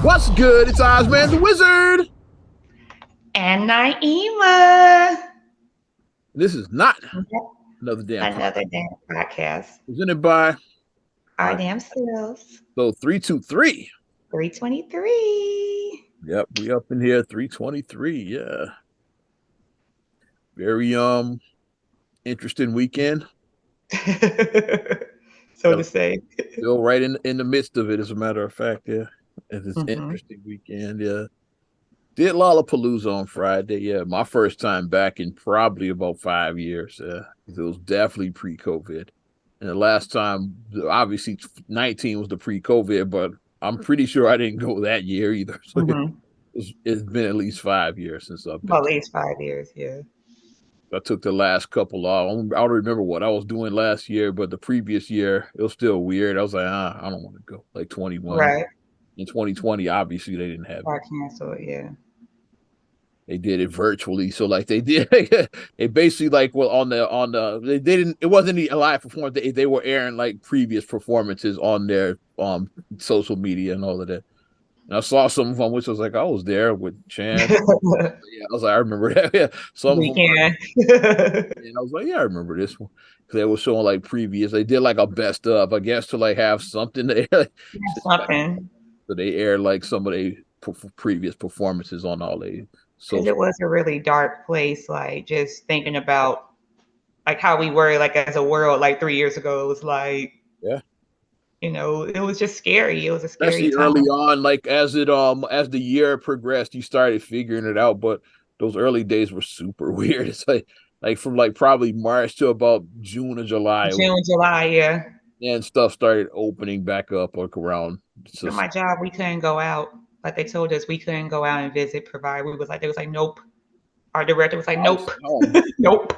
What's good? It's Ozman the Wizard. And Naima. This is not another damn Another damn podcast. presented by Our damn selves. So 323. 323. Yep, we up in here 323. Yeah. Very interesting weekend. So to say. Still right in the midst of it, as a matter of fact. Yeah. It's an interesting weekend. Yeah. Did Lollapalooza on Friday. Yeah. My first time back in probably about 5 years. Yeah. It was definitely pre-COVID. And the last time, obviously 19 was the pre-COVID, but I'm pretty sure I didn't go that year either. So it's been at least 5 years since I've been. At least 5 years, yeah. I took the last couple off. I don't remember what I was doing last year, but the previous year, it was still weird. I was like, I don't want to go. Like 21. Right. In 2020, obviously, they didn't have it. Canceled, yeah. They did it virtually. So like they did, they basically like on the they didn't. It wasn't a live performance. They were airing like previous performances on their social media and all of that. And I saw some of them, which was like I was there with Chance. Yeah, I was like, I remember that. Yeah, some of them. And I was like, yeah, I remember this one because they were showing like previous. They did like a best of, I guess, to like have something there. Something. So they aired like some of the previous performances on all they. Because it was a really dark place, like just thinking about like how we were like as a world like 3 years ago. It was like, yeah, you know, it was just scary. It was a scary especially time. early on, like as the year progressed, you started figuring it out. But those early days were super weird. It's like from like probably March to about June or July. July, yeah. And stuff started opening back up like around. So my job, we couldn't go out. Like they told us we couldn't go out and visit, provide. They was like, nope. Our director was like, nope. Nope.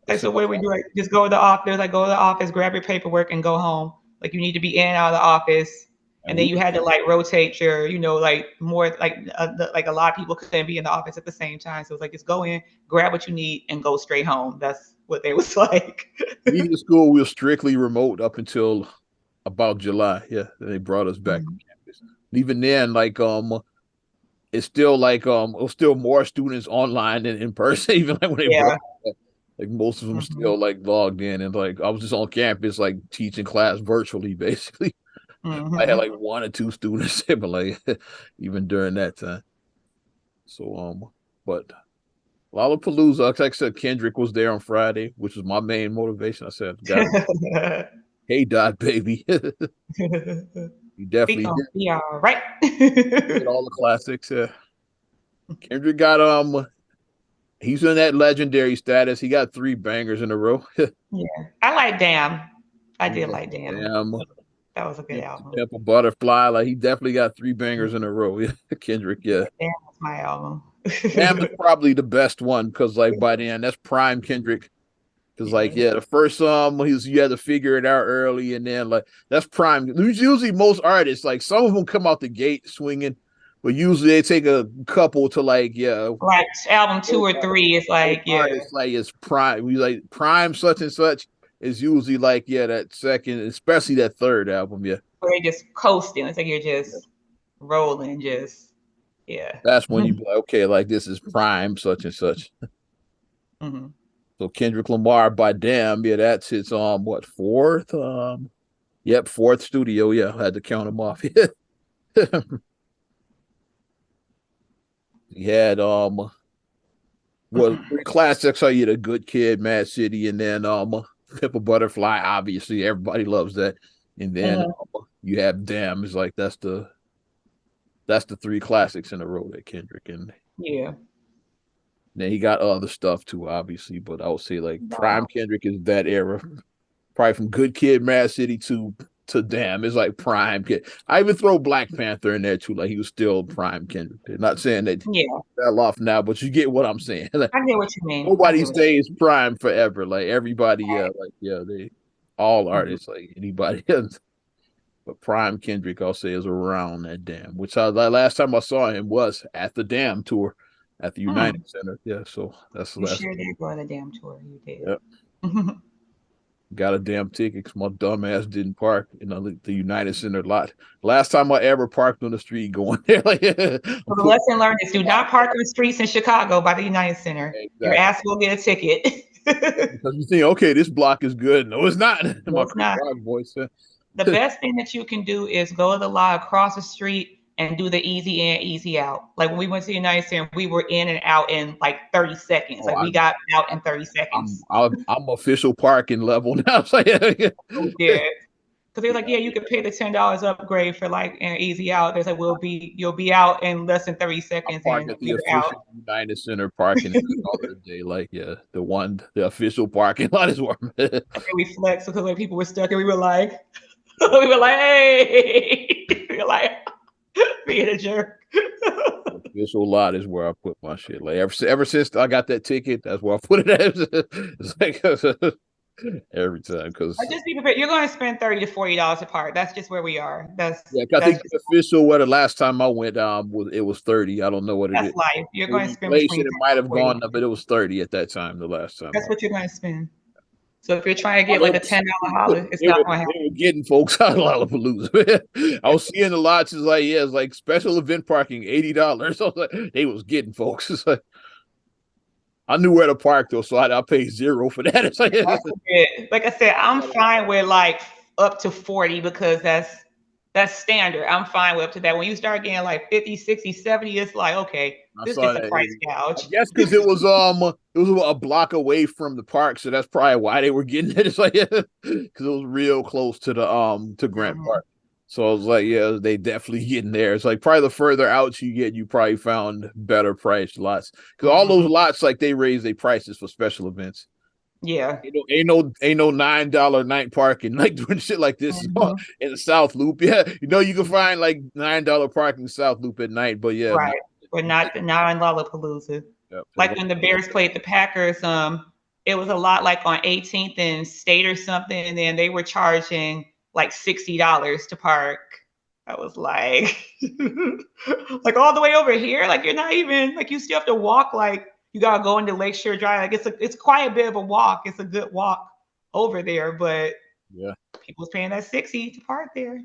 And so what do we do? Like, just go to the office. Like, go to the office, grab your paperwork, and go home. Like, you need to be in and out of the office. And then you had to like rotate your, you know, like more like a lot of people couldn't be in the office at the same time. So it was like, just go in, grab what you need, and go straight home. That's what they was like. Media school, we were strictly remote up until about July. Yeah, then they brought us back on campus. Even then, like it's still like it was still more students online than in person. Even like when they brought us, like most of them still like logged in, and like I was just on campus like teaching class virtually, basically. I had like 1 or 2 students, but like even during that time. So but Lollapalooza, like I said, Kendrick was there on Friday, which was my main motivation. I said, hey, Dot, baby. He definitely did. Be all right. Did all the classics. Yeah. Kendrick got he's in that legendary status. He got 3 bangers in a row. Yeah, I like Damn. I did like Damn. That was a good album. Pimp a Butterfly, like he definitely got 3 bangers in a row. Yeah, Kendrick. Yeah, Damn was my album. Damn is probably the best one because like by then that's prime Kendrick. Because like the first song you had to figure it out early, and then like that's prime. Usually most artists like some of them come out the gate swinging, but usually they take a couple to like album 2 or 3. It's like it's like it's prime. We like prime such and such is usually like that second, especially that third album. Yeah, where you're just coasting. It's like you're just rolling, just That's when you be like, okay, like this is prime such and such. So Kendrick Lamar by Damn, that's his what 4th? Yep, 4th studio. Yeah, I had to count them off. He had 3 classics. Are you the Good Kid, Mad City, and then Pimp a Butterfly. Obviously, everybody loves that. And then you have Damn. It's like that's the 3 classics in a row that Kendrick and Then he got other stuff too, obviously, but I would say like prime Kendrick is that era, probably from Good Kid, Mad City to Damn. It's like prime kid. I even throw Black Panther in there too, like he was still prime Kendrick. Not saying that fell off now, but you get what I'm saying. Like, I get what you mean. Nobody stays prime forever. Like everybody, they all artists, like anybody else. But prime Kendrick, I'll say, is around that Damn. Which last time I saw him was at the Damn tour. At the United Center, so that's you sure did go on the Damn tour. You did. Yep. Got a damn ticket because my dumb ass didn't park in the United Center lot. Last time I ever parked on the street going there, like So the lesson learned is do not park on the streets in Chicago by the United Center. Exactly. Your ass will get a ticket. Because you think, okay, this block is good. No, it's not. No, it's not. Voice. The best thing that you can do is go to the lot across the street and do the easy in, easy out. Like when we went to the United Center, we were in and out in like 30 seconds. Like we got out in 30 seconds. I'm official parking level now. Yeah. Because they were like, yeah, you could pay the $10 upgrade for like an easy out. There's like, you'll be out in less than 30 seconds. And at the official United Center parking other day, like the official parking lot is where we flexed because like people were stuck and we were like, hey, we were like being a jerk. The official lot is where I put my shit. Like ever since I got that ticket, that's where I put it at. It's like every time because just be prepared. You're going to spend $30 to $40 a part. That's just where we are. I think the official where the last time I went it was 30. I don't know what it is. That's life. You're going to spend it might have gone up, but it was 30 at that time. The last time. That's what you're going to spend. So if you're trying to get like a $10 holler, it's not going to happen. They were getting folks out of Lollapalooza. I was seeing the lots. It's like special event parking, $80. So they was getting folks. It's like I knew where to park though, so I paid $0 for that. It's like I said, I'm fine with like up to 40 because that's standard. I'm fine with up to that. When you start getting like 50, 60, 70, it's like, okay, this is a price gouge. Yes, because it was a block away from the park, so that's probably why they were getting it. It's like because it was real close to the to Grant Park. So I was like, yeah, they definitely getting there. It's like probably the further out you get, you probably found better priced lots. Because all those lots, like they raise their prices for special events. Yeah, ain't no $9 night parking like doing shit like this in the South Loop. Yeah, you can find like $9 parking in the South Loop at night, but yeah, right. But not in Lollapalooza. Yep. Like when the Bears played the Packers, it was a lot like on 18th and State or something, and then they were charging like $60 to park. I was like, like all the way over here, like you're not even like you still have to walk like. You gotta go into Lakeshore Drive. Like it's quite a bit of a walk. It's a good walk over there, but yeah, people's paying that $60 to park there.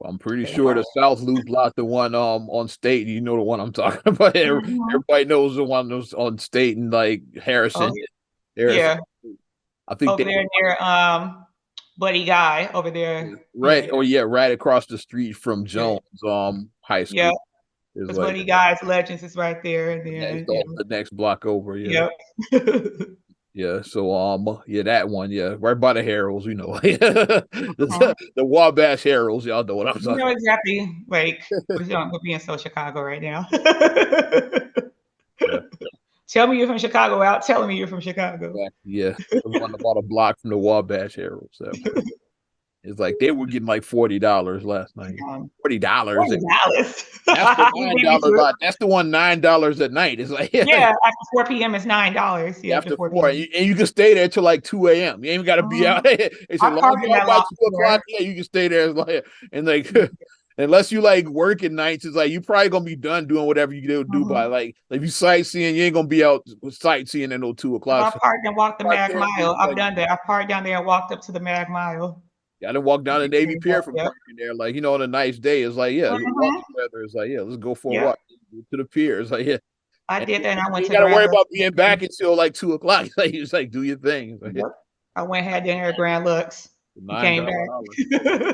Well, I'm pretty sure the South Loop lot, the one on State, you know the one I'm talking about. Everybody knows the one that's on State and like Harrison. Yeah, I think over there near Buddy Guy over there. Right. Oh yeah, right across the street from Jones High School. Yeah. Because Buddy Guy's Legends is right there. And then, the next block over, yeah. Yep. Yeah, so that one, right by the Heralds, the Wabash Heralds, y'all know what I'm talking about. Exactly. Like we're being so Chicago right now. Yeah. Tell me you're from Chicago without telling me you're from Chicago. Exactly, yeah. The one about a block from the Wabash Heralds. It's like they were getting like $40 last night. $40. That's the $9 lot. That's the one $9 at night. It's like after 4 p.m. it's $9. Yeah, after 4 and you can stay there till like 2 a.m. You ain't got to be out. It's a long by 2 o'clock. Yeah, you can stay there. And like unless you like working nights, it's like you probably gonna be done doing whatever you do by like if you sightseeing, you ain't gonna be out sightseeing at no 2 o'clock. I parked and walked the Mag Mile. I've done that. I parked down there and walked up to the Mag Mile. I done walk down the Navy Pier from parking there. Like, on a nice day, it's like, weather is like, let's go for a walk to the pier. It's like, I did that and I went to. You gotta worry about being back until like 2 o'clock. Like, you just like do your thing. Like, I went had dinner at Grand Lux. Came back.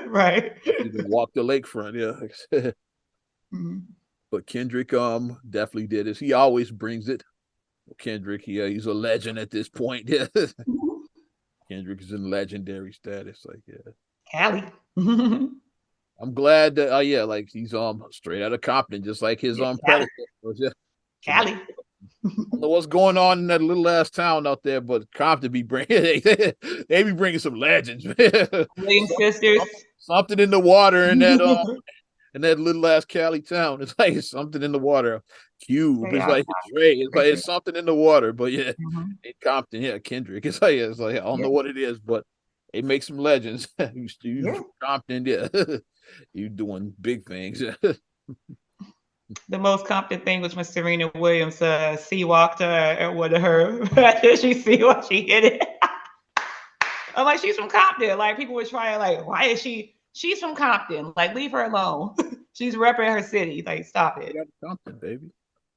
Right. Walk the lakefront, But Kendrick definitely did this. He always brings it. Kendrick, he's a legend at this point. Kendrick is in legendary status, like Cali. I'm glad that like he's straight out of Compton, just like his predecessor. Cali. I don't know what's going on in that little ass town out there, but Compton be bringing they be bringing some legends. Williams sisters. Something in the water in that in that little ass Cali town. It's like something in the water. Cube. It's like Dre. It's like it's something in the water. But in Compton, Kendrick. It's like I don't know what it is, but they make some legends. you Compton, you doing big things. The most Compton thing was when Serena Williams sea walked at one of her. She see what she hit it. I'm like, she's from Compton. Like people were trying, like, why is she? She's from Compton. Like, leave her alone. She's repping her city. Like, stop it. Compton, baby.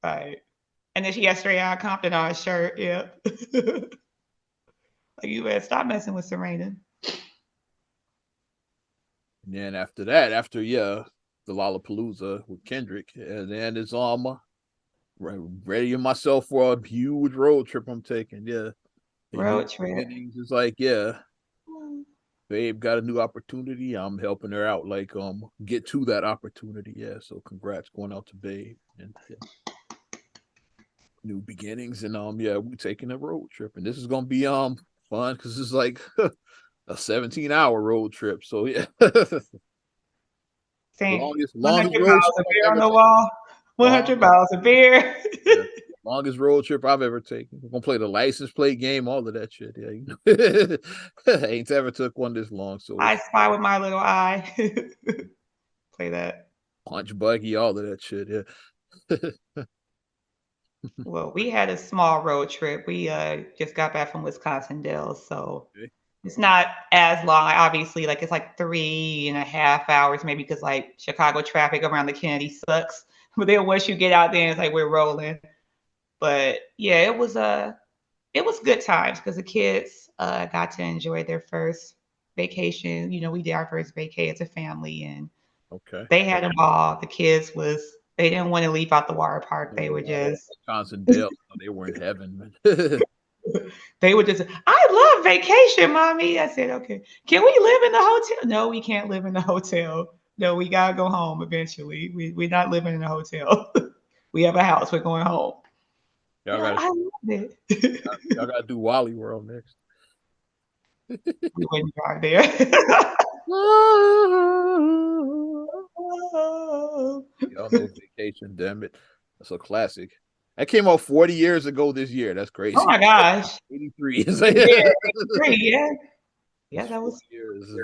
Right. And then she has straight out Compton on her shirt. Yeah. Like, you better stop messing with Serena. And then after that, the Lollapalooza with Kendrick, and then it's readying myself for a huge road trip I'm taking. Yeah. Road trip. It's like, yeah. Babe got a new opportunity. I'm helping her out, like get to that opportunity. Yeah. So congrats going out to Babe and new beginnings. And we're taking a road trip. And this is gonna be fun because it's like a 17-hour road trip. So yeah. Longest road trip beer on the wall. 100 bottles of beer. Yeah. Longest road trip I've ever taken. We're gonna play the license plate game, all of that shit. Yeah, I ain't ever took one this long. So I Spy with My Little Eye. Play that. Punch Buggy, all of that shit. Yeah. Well, we had a small road trip. We just got back from Wisconsin Dells, so it's not as long. Obviously, like it's like 3.5 hours, maybe because like Chicago traffic around the Kennedy sucks. But then once you get out there, it's like we're rolling. But yeah, it was good times because the kids got to enjoy their first vacation. You know, we did our first vacay as a family, and they had a ball. The kids they didn't want to leave out the water park. They were just Wisconsin Dells. They were in heaven. They would just, I love vacation, mommy. I said, okay. Can we live in the hotel? No, we can't live in the hotel. No, we gotta go home eventually. We're not living in a hotel. We have a house. We're going home. Y'all gotta, I love it. Y'all gotta do Wally World next. We wouldn't drive there. Y'all know Vacation, damn it. That's a classic. That came out 40 years ago this year. That's crazy. Oh my gosh. 83. Yeah, 83, yeah. Yeah, that was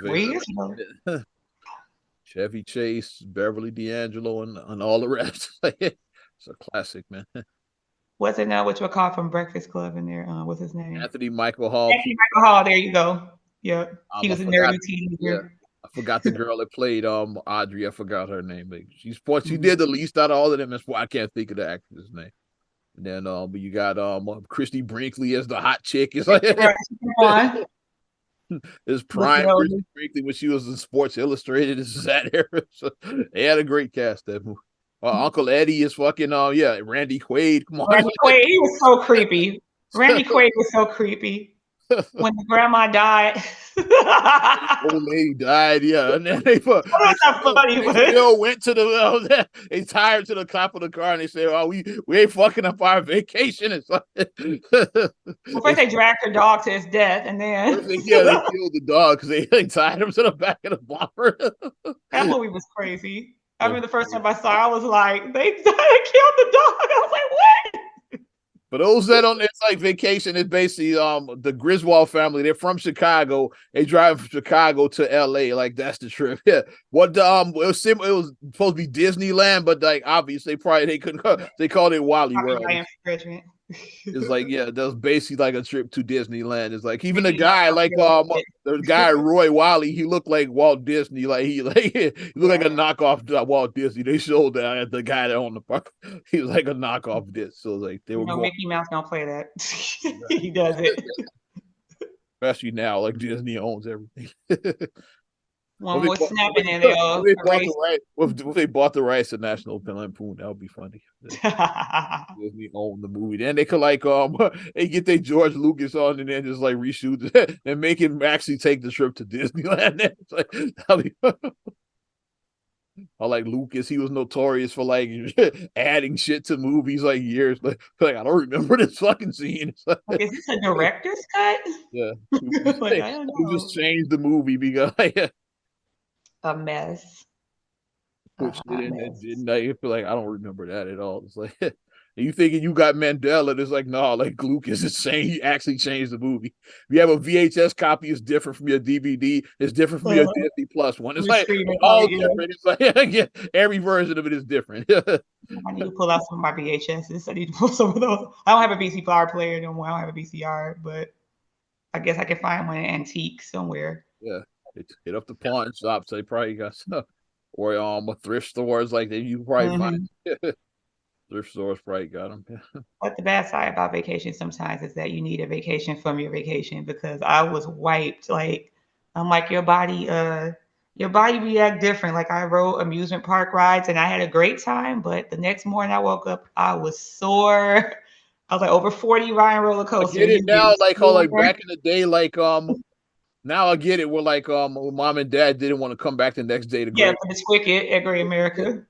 3 years ago. Chevy Chase, Beverly D'Angelo, and all the rest. It's a classic, man. What's it now? What you call from Breakfast Club in there? What's his name? Anthony Michael Hall. Anthony Michael Hall. There you go. Yep. He was a nerdy teenager. Yeah. I forgot the girl that played Audrey. I forgot her name. Like, she did the least out of all of them. That's why I can't think of the actress' name. And then but you got Christy Brinkley as the hot chick. It's like it's prime Christy Brinkley when she was in Sports Illustrated. This is that era. So they had a great cast that movie. Uncle Eddie is fucking Randy Quaid. Come on. Randy Quaid, he was so creepy. Randy Quaid was so creepy. When the grandma died. Old lady died, yeah. And then they still went to they tired to the top of the car and they said, "Oh, we ain't fucking up our vacation." It's like first they dragged her dog to his death, and then they killed the dog because they tied him to the back of the bumper. That movie was crazy. I remember the first time I saw it, I was like, they killed the dog. I was like, what? For those that don't, it's like Vacation. It's basically the Griswold family. They're from Chicago. They drive from Chicago to LA. Like that's the trip. Yeah. What it was supposed to be Disneyland, but like obviously they couldn't. They called it Wally World. It's like that was basically like a trip to Disneyland. It's like even the guy the guy Roy Wally, he looked like Walt Disney. Like he looked like a knockoff Walt Disney. They showed that the guy that owned the park. He was like a knockoff disc. So like they were. Mickey Mouse don't play that. He does it. Especially now, like Disney owns everything. One more snapping in there. If they bought the rights to National Lampoon, that would be funny. Disney owned the movie. Then they could they get their George Lucas on and then just like reshoot it and make him actually take the trip to Disneyland. It's like, or like Lucas, he was notorious for like adding shit to movies like years. Like I don't remember this fucking scene. Is this a director's cut? Yeah, I don't know. He just changed the movie because a mess. Which didn't I feel like I don't remember that at all. It's like you thinking you got Mandela, it's like no, like Lucas is saying he actually changed the movie. If you have a VHS copy, it's different from your DVD, it's different from your Disney Plus one. It's like all different. It's like every version of it is different. I need to pull out some of my VHSs. I need to pull some of those. I don't have a VCR player no more. I don't have a VCR, but I guess I can find one in Antique somewhere. Yeah, hit up the pawn shops. They probably got stuff, or a thrift stores like that. You probably find thrift stores probably got them. But the bad side about vacation sometimes is that you need a vacation from your vacation because I was wiped. Like I'm like your body react different. Like I rode amusement park rides and I had a great time, but the next morning I woke up, I was sore. I was like over 40 riding roller I coasters. get it You get now, like how sore. like back in the day, like now I get it. Where like mom and dad didn't want to come back the next day to Yeah, Great. for the Wicked at Great America.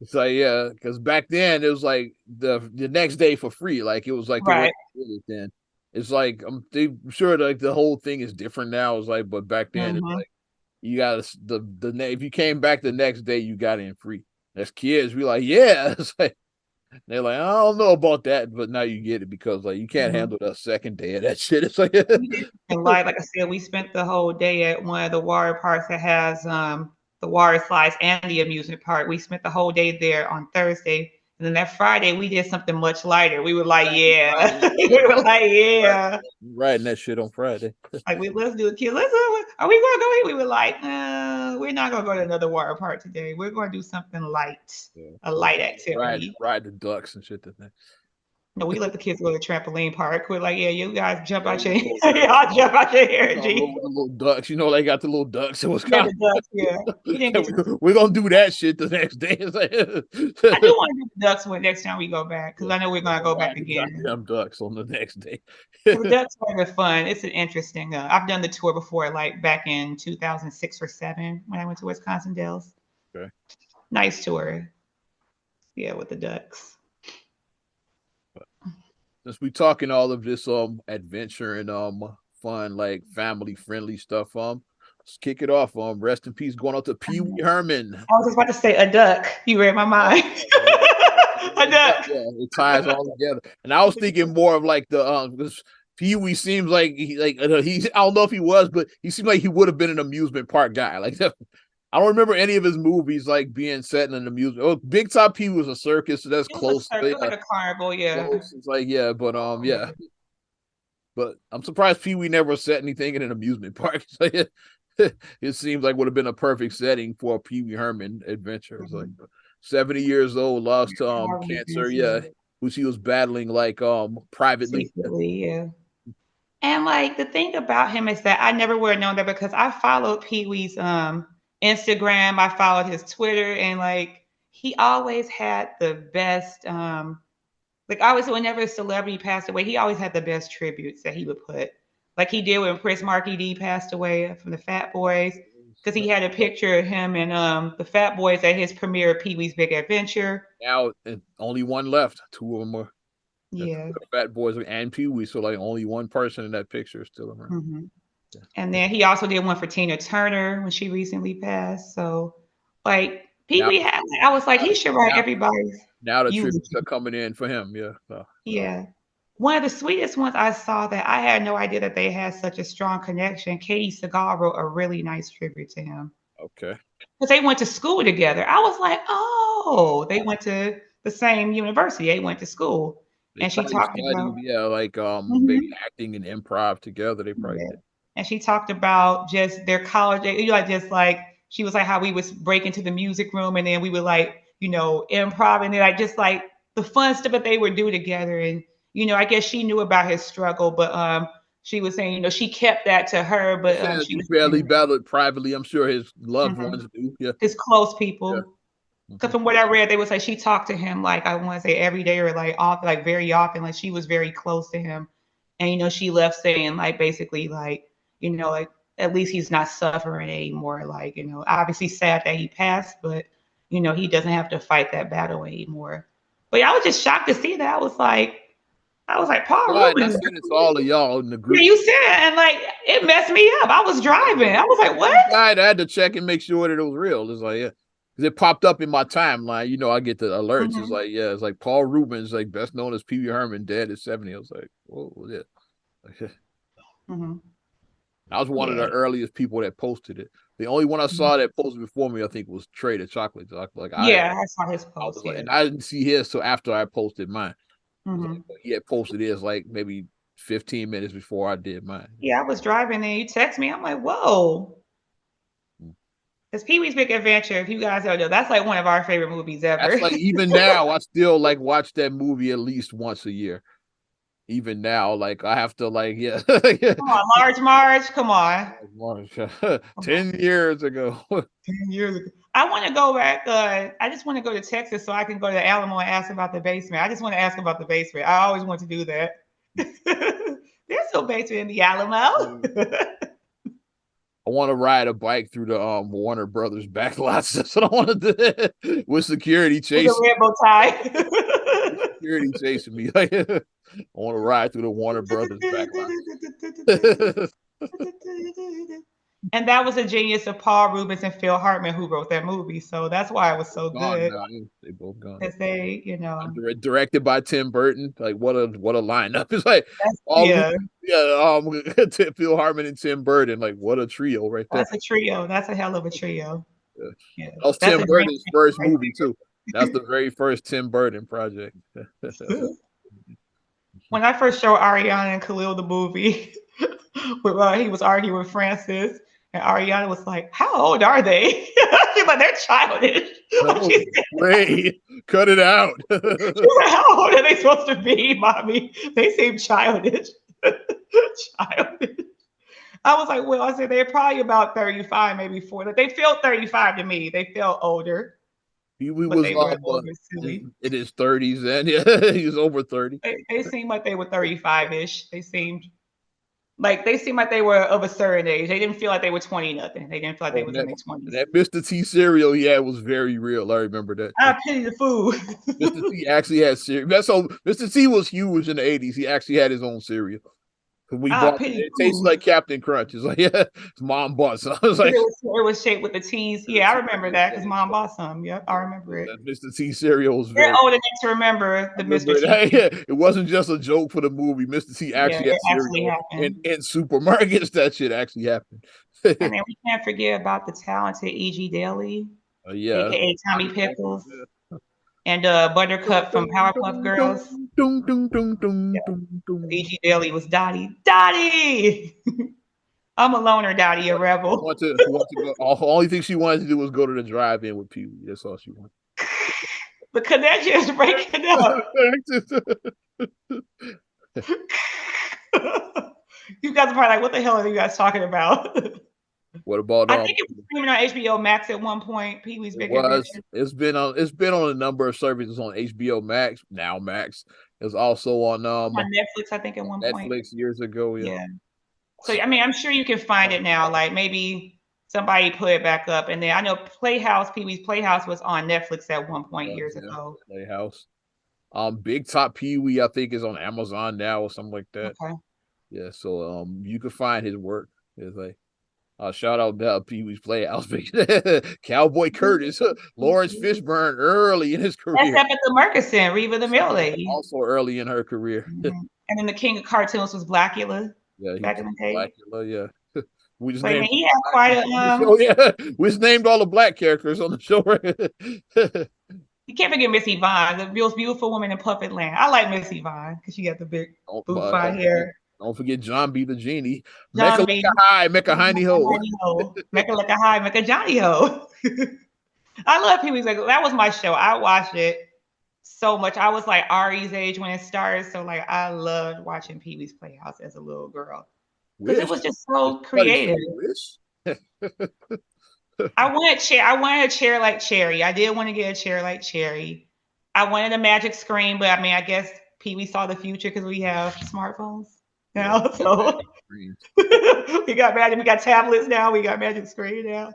It's like yeah, because back then it was like the next day for free. Like it was like the way Right. they did it then. It's like I'm sure like the whole thing is different now. It's like, but back then it's like you got the if you came back the next day, you got in free. As kids, we like yeah. It's like they're like I don't know about that, but now you get it because like you can't handle the second day of that shit. It's like And like I said, we spent the whole day at one of the water parks that has the water slides and the amusement park. We spent the whole day there on Thursday. And then that Friday we did something much lighter. We were like, yeah. We were like, yeah. Riding that shit on Friday. Like let's do it, kids. Are we gonna go here? We were like, we're not gonna go to another water park today. We're gonna do something light, a light activity. Ride the ducks and shit. No, we let the kids go to the trampoline park. We're like, yeah, you guys jump out your y'all jump out your energy. The little ducks, they got the little ducks. It was Yeah, kind the ducks, yeah. we're gonna do that shit the next day. I do want to do the ducks one next time we go back because I know we're gonna go back again. Them ducks on the next day. The ducks are fun. It's an interesting. I've done the tour before, like back in 2006 or 7 when I went to Wisconsin Dells. Okay. Nice tour. Yeah, with the ducks. Since we talking all of this adventure and fun, like family friendly stuff, let's kick it off. Rest in peace, going out to Pee Wee Herman. I was just about to say a duck. You read my mind. A duck. Yeah, it ties all together. And I was thinking more of like the because Pee Wee seems like he I don't know if he was, but he seemed like he would have been an amusement park guy. Like I don't remember any of his movies like being set in an amusement. Oh, Big Top Pee Wee was a circus, so that's close. Like a carnival, yeah. Close. It's like yeah, but yeah. But I'm surprised Pee Wee never set anything in an amusement park. It seems like would have been a perfect setting for a Pee Wee Herman adventure. It's like 70 years old, lost to cancer. Yeah, which he was battling like privately. Secretly, yeah. And like the thing about him is that I never would have known that because I followed Pee Wee's Instagram, I followed his Twitter, and like he always had the best like always whenever a celebrity passed away, he always had the best tributes that he would put. Like he did when Prince Marky D passed away from the Fat Boys, because he had a picture of him and the Fat Boys at his premiere of Pee Wee's Big Adventure. Now only one left. 2 of them were Fat Boys and Pee Wee, so like only one person in that picture is still around. Mm-hmm. Yeah. And then he also did one for Tina Turner when she recently passed. So like Pee Wee had, I was like, he should write everybody's. Now the tributes are coming in for him. Yeah. So. Yeah. One of the sweetest ones I saw that I had no idea that they had such a strong connection. Katie Seagal wrote a really nice tribute to him. Okay. Because they went to school together. I was like, oh, they went to the same university. They went to school. And she talked about maybe acting and improv together. They probably did. And she talked about just their college, just like she was like how we would break into the music room and then we would like, improv and then like just like the fun stuff that they would do together. And I guess she knew about his struggle, but she was saying, she kept that to her, but she was barely battled privately. I'm sure his loved ones do. Yeah. His close people. Because from what I read, they would say she talked to him like I want to say every day or like often, like very often, like she was very close to him. And she left saying like basically like, like at least he's not suffering anymore. Like, obviously sad that he passed, but he doesn't have to fight that battle anymore. But I was just shocked to see that. I was like, Paul Rubens. It's all of y'all in the group. Yeah, you said, and like it messed me up. I was driving. I was like, what? I had to check and make sure that it was real. It's like, yeah. It popped up in my timeline. I get the alerts. Mm-hmm. It's like, yeah, it's like Paul Rubens, like best known as Pee Wee Herman, dead at 70. I was like, whoa, yeah. Mm-hmm. I was one of the earliest people that posted it. The only one I saw that posted before me, I think, was Trey the Chocolate Doc. Like, I saw his post. And I didn't see his till after I posted mine. Mm-hmm. Like, he had posted his like maybe 15 minutes before I did mine. Yeah, I was driving and you text me. I'm like, whoa. It's Pee-wee's Big Adventure. If you guys don't know, that's like one of our favorite movies ever. That's like, even now, I still like watch that movie at least once a year. Even now, like I have to like, yeah. Come on, Large Marge. Come on. Marge. 10 years ago. 10 years ago. I want to go back. I just want to go to Texas so I can go to the Alamo and ask about the basement. I just want to ask about the basement. I always want to do that. There's no basement in the Alamo. I want to ride a bike through the Warner Brothers backlots. That's what I want to do. With security chasing. With a red bow tie. Security chasing me. Like, I want to ride through the Warner Brothers backlots. And that was a genius of Paul Reubens and Phil Hartman who wrote that movie. So that's why it was so good. They both gone. Because they, directed by Tim Burton. Like what a lineup. It's like Phil Hartman and Tim Burton. Like what a trio right there. That's a trio. That's a hell of a trio. Yeah. That was Tim Burton's first movie too. That's the very first Tim Burton project. When I first showed Ariana and Khalil the movie, he was arguing with Francis, and Ariana was like, "How old are they?" She's like, "They're childish." Wait, cut it out. She's like, "How old are they supposed to be, mommy? They seem childish." Childish. I was like, "Well," I said, "They're probably about 35, maybe 40. They felt 35 to me. They felt older." He was in his 30s then. Yeah, he was over 30. They seemed like they were 35-ish. They seemed like they were of a certain age. They didn't feel like they were 20 nothing. They didn't feel like they was in their 20s. That Mr. T cereal he had was very real. I remember that. I pity the food. Mr. T actually had cereal. So Mr. T was huge in the 80s. He actually had his own cereal. We bought it tastes like Captain Crunch. It's like, yeah, his mom bought some. I was like, it was shaped with the T's. Yeah, I remember that because mom bought some. Yep, I remember it. Mr. T cereal was very old enough to remember the Mr. T. Yeah, it wasn't just a joke for the movie. Mr. T actually had cereal in supermarkets. That shit actually happened. And then we can't forget about the talented E.G. Daily, aka Tommy Pickles. Yeah. And Buttercup from Powerpuff Girls. E.G. Daily was Dottie. Dottie! I'm a loner, Dottie, a rebel. The only thing she wanted to do was go to the drive-in with Pee Wee. That's all she wanted. The connection is breaking up. You guys are probably like, what the hell are you guys talking about? What about? I think it was streaming on HBO Max at one point. Pee Wee's Big Adventure. It's been on a number of services on HBO Max. Now Max. It's also on Netflix. I think at one point. Netflix years ago. Yeah. So I mean, I'm sure you can find it now. Like maybe somebody put it back up, and then I know Playhouse. Pee Wee's Playhouse was on Netflix at one point years ago. Playhouse. Big Top Pee Wee, I think, is on Amazon now or something like that. Okay. Yeah. So you can find his work. It's like. Shout out Pee Wee's Playhouse. Cowboy Curtis, Lawrence Fishburne early in his career. That's Tabitha Murchison, Reva the Mail Lady. Also early in her career. And then the king of cartoons was Blackula. Yeah, back in the day. Blackula, yeah. We just named he had quite a we just named all the black characters on the show. You can't forget Miss Yvonne, the most beautiful woman in Puppet Land. I like Miss Yvonne because she got the big bouffant hair. Don't forget John B. the Genie. Mecca like a high, Mecca Hiney Ho. Mecca like a high, Mecca Johnny Ho. I love Pee Wee's. Like that was my show. I watched it so much. I was like Ari's age when it started, so like I loved watching Pee Wee's Playhouse as a little girl because it was just so creative. I wanted a chair like Cherry. I did want to get a chair like Cherry. I wanted a magic screen, but I mean, I guess Pee Wee saw the future because we have smartphones. Now, so we got tablets now. We got magic screen now.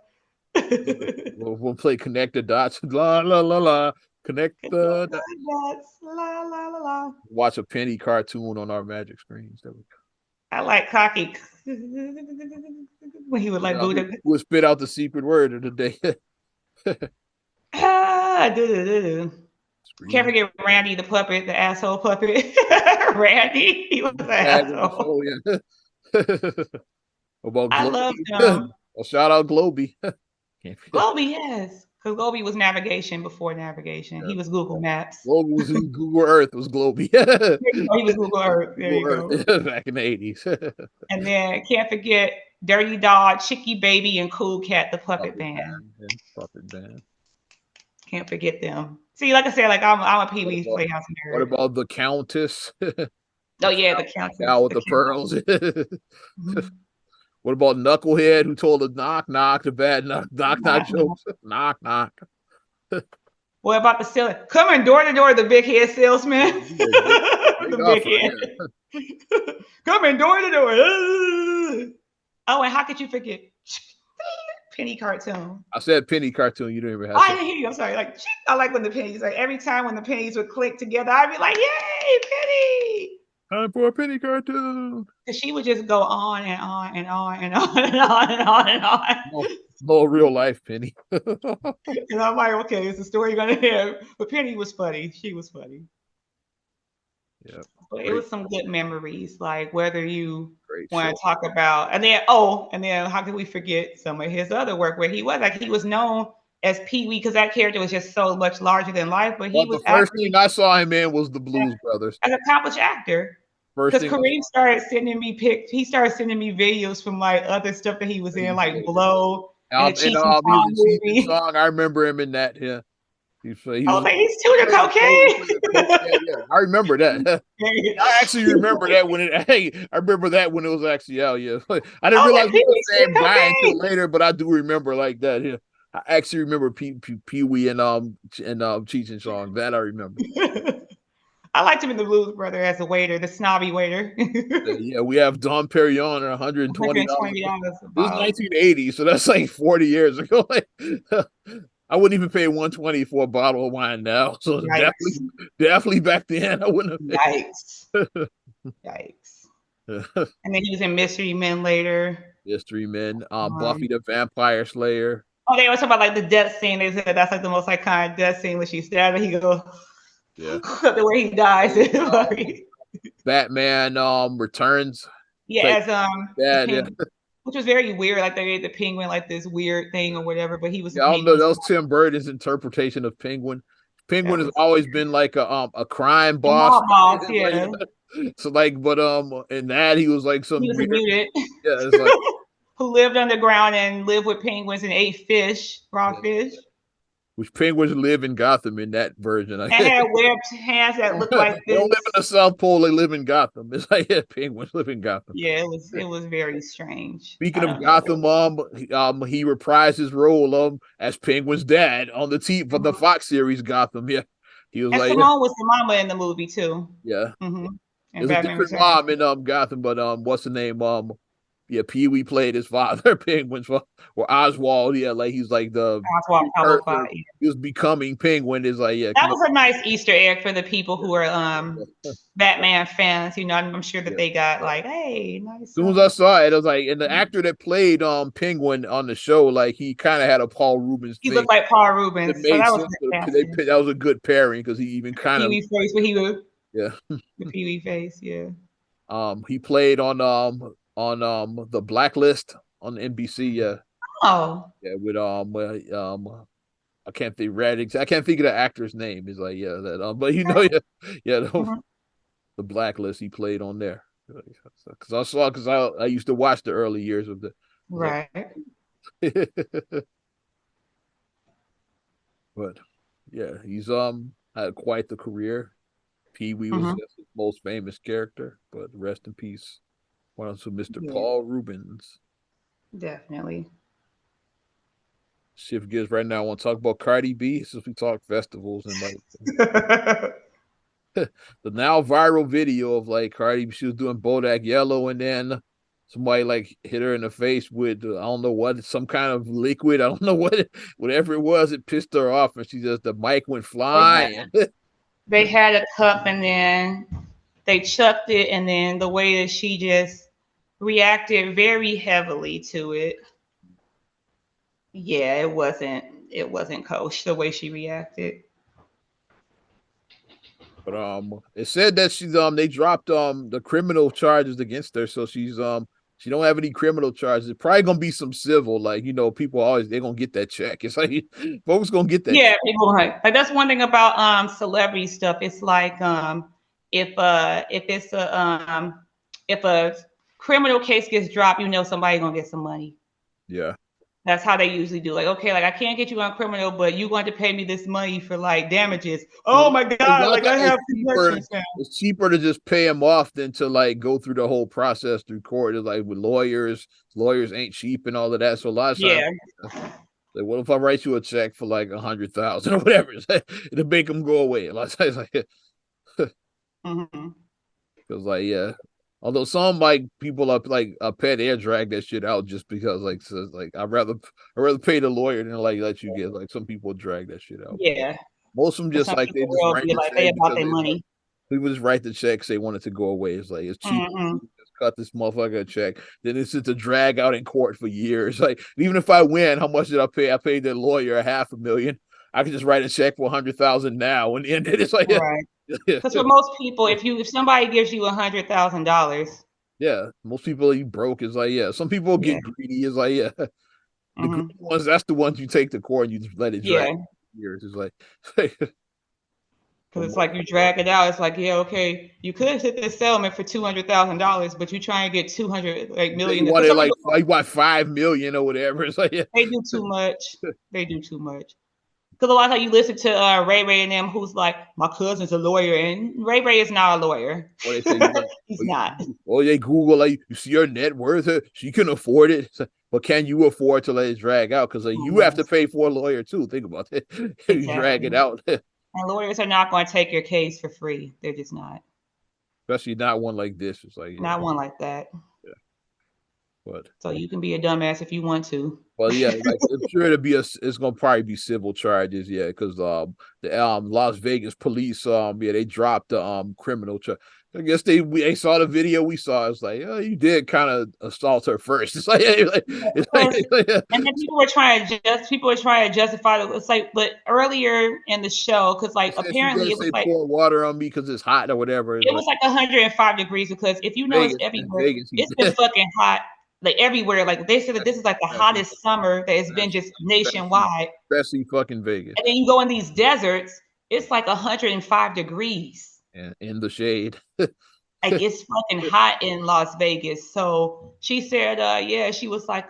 we'll play connect the dots. La la la la. Connect the dots. La la la la. Watch a penny cartoon on our magic screens. I like Cocky when he would like Buddha. Would spit out the secret word of the day. Can't forget Randy the puppet, the asshole puppet. Randy, he was an asshole. About I love him. Well, shout out Globey. Globey, yes. Because Globey was navigation before navigation. Yeah. He was Google Maps. Globey was Google Earth. Was Globey. He was Google Earth. There you go. Back in the 80s. And then can't forget Dirty Dog, Chicky Baby, and Cool Cat, the puppet band. Puppet band. Can't forget them. See, like I said, like I'm a Pee Wee's Playhouse nerd. What about the Countess? Oh yeah, the Countess. Now with the pearls. What about Knucklehead, who told us knock knock, the bad knock jokes? Knock knock. What about the salesman? Coming door to door, the big head salesman. The big head. Coming door to door. Oh, and how could you forget Penny cartoon? I said Penny cartoon. You don't even have. I didn't hear you. I'm sorry. Like I like when the pennies. Like every time when the pennies would click together, I'd be like, "Yay, Penny!" Time for a Penny cartoon. Because she would just go on and on and on and on and on and on and on. No real life Penny. And I'm like, okay, it's a story you're gonna hear. But Penny was funny. She was funny. Yeah. But it was some good memories. Like whether you want to talk about, and then how could we forget some of his other work where he was known as Pee Wee because that character was just so much larger than life. But he was the first thing I saw him in was the Blues Brothers. As an accomplished actor. Because Kareem started sending me he started sending me videos from like other stuff that he was in, like Blow. And the song. I remember him in that. Yeah. He's tuning cocaine. Yeah. I remember that. I actually remember that when it was actually out. Yeah. I didn't realize he was the same guy until later, but I do remember like that. Yeah. I actually remember Pee Wee and Cheech and Chong. That I remember. I liked him in the Blues Brothers as a waiter, the snobby waiter. Yeah, we have Dom Perignon at $120. It was 1980, so that's like 40 years ago. I wouldn't even pay $120 for a bottle of wine now. So definitely back then I wouldn't have paid. Yikes. And then he was in Mystery Men later. Mystery Men, Buffy the Vampire Slayer. Oh, they always talk about like the death scene. They said that's like the most iconic death scene when she stabbed and he goes, yeah, the way he dies. Batman Returns. Yeah, as which was very weird. Like they made the Penguin like this weird thing or whatever, but he was. Yeah, I don't know. That was Tim Burton's interpretation of Penguin. Penguin has always been like a crime boss. Yeah. So like, but in that he was like some. He was a mutant. Yeah, it's like. Who lived underground and lived with penguins and ate raw fish. Which penguins live in Gotham in that version. And had webbed hands that looked like this. They don't live in the South Pole, they live in Gotham. It's like penguins live in Gotham. Yeah, it was very strange. Speaking of Gotham, he reprised his role as Penguin's dad on the Fox series Gotham. Yeah. He was Simone was the mama in the movie too. Yeah. Mm-hmm. There's a different mom in Gotham, but what's the name? Pee Wee played his father, Penguin, or Oswald. Yeah, like he's like the Oswald. He was becoming Penguin. Is like that was a nice Easter egg for the people who are Batman fans. You know, I'm sure that they got like, hey, nice. As soon as I saw it, I was like, and the actor that played Penguin on the show, like he kind of had a Paul Rubens. He looked like Paul Rubens. So that was a good pairing because he even kind of Pee Wee face, but he was the Pee Wee face, yeah. He played on the Blacklist on NBC. Yeah. Oh. Yeah, with I can't think I can't think of the actor's name. It's like but the Blacklist he played on there. Because I used to watch the early years of the right. But yeah, he's had quite the career. Pee Wee was his most famous character, but rest in peace. One of Mr. Paul Rubens. Definitely. Shift gears right now. I want to talk about Cardi B since we talk festivals and like the now viral video of like Cardi. She was doing Bodak Yellow, and then somebody like hit her in the face with I don't know what, some kind of liquid. I don't know whatever it was. It pissed her off, and the mic went flying. They had a cup, and then they chucked it, and then the way that she just reacted very heavily to it. Yeah, it wasn't kosher the way she reacted. But it said that she's they dropped the criminal charges against her, so she's She don't have any criminal charges. It's probably gonna be some civil, like people always they're gonna get that check. It's like folks gonna get that. Yeah, check. people like that's one thing about celebrity stuff. It's like if it's a if a criminal case gets dropped, somebody's gonna get some money. Yeah. That's how they usually do. Like, okay, like I can't get you on criminal, but you want to pay me this money for like damages. Oh my god, like I have it's cheaper to just pay him off than to like go through the whole process through court. It's like with lawyers ain't cheap and all of that. So a lot of times, like, what if I write you a check for like 100,000 or whatever? It'll make them go away. A lot of times, like, because although some like people up like a pet air drag that shit out just because I'd rather pay the lawyer than like let you get like some people drag that shit out. Yeah. Most of them just like they just write the check about their money. People just write the checks they want it to go away. It's like it's cheap. Just cut this motherfucker a check. Then it's just a drag out in court for years. Like even if I win, how much did I pay? I paid the lawyer $500,000. I could just write a check for 100,000 now, and then it's like right. Because for most people, if somebody gives you $100,000, most people you broke is like some people get greedy. Is like the greedy ones. That's the ones you take to court and you just let it drag years. It's like because it's like you drag it out. It's like okay, you could hit this settlement for $200,000, but you try and get 200 million. You want 5 million or whatever. It's like they do too much. They do too much. Because a lot of times you listen to Ray Ray and them, who's like, my cousin's a lawyer, and Ray Ray is not a lawyer. Well, they say, he's not. Well, they Google like you see her net worth. She can afford it, but can you afford to let it drag out? Because you have to pay for a lawyer too. Think about it. You drag it out. And lawyers are not going to take your case for free. They're just not. Especially not one like this. It's like not one like that. Yeah. But so you can be a dumbass if you want to. Well, yeah, like, I'm sure it's gonna probably be civil charges, because the Las Vegas police, they dropped the criminal charge. I guess they saw the video we saw. It's like, you did kind of assault her first. It's like, and then people were trying to justify it. It's like, but earlier in the show, because like apparently it was like pour water on me because it's hot or whatever. It was like 105 degrees because if you know Vegas, it's everywhere, it's been fucking hot. Like everywhere, like they said that this is like the hottest summer that has been just nationwide. Especially fucking Vegas. And then you go in these deserts, it's like 105 degrees. And in the shade. Like it's fucking hot in Las Vegas. So she said, she was like,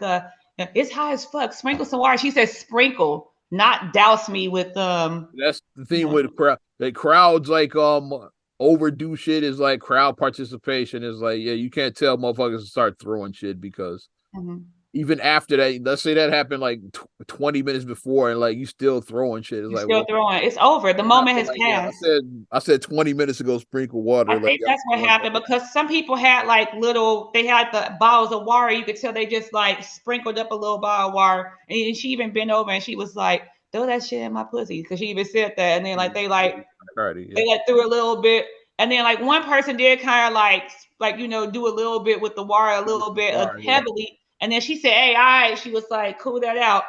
it's hot as fuck. Sprinkle some water. She said sprinkle, not douse me with That's the thing with crowd. Like crowds like overdo shit is like crowd participation is like you can't tell motherfuckers to start throwing shit because even after that, let's say that happened like 20 minutes before and like you still throwing shit. It's throwing. It's over. The moment has passed. I said 20 minutes ago sprinkle water. I think that's what happened because some people had like they had the bottles of water. You could tell they just like sprinkled up a little bottle of water, and she even bent over and she was like, throw that shit in my pussy, because she even said that. And then like they threw a little bit, and then like one person did kind of like do a little bit with the water, a little bit heavily, and then she said, "Hey, all right." She was like, "Cool that out."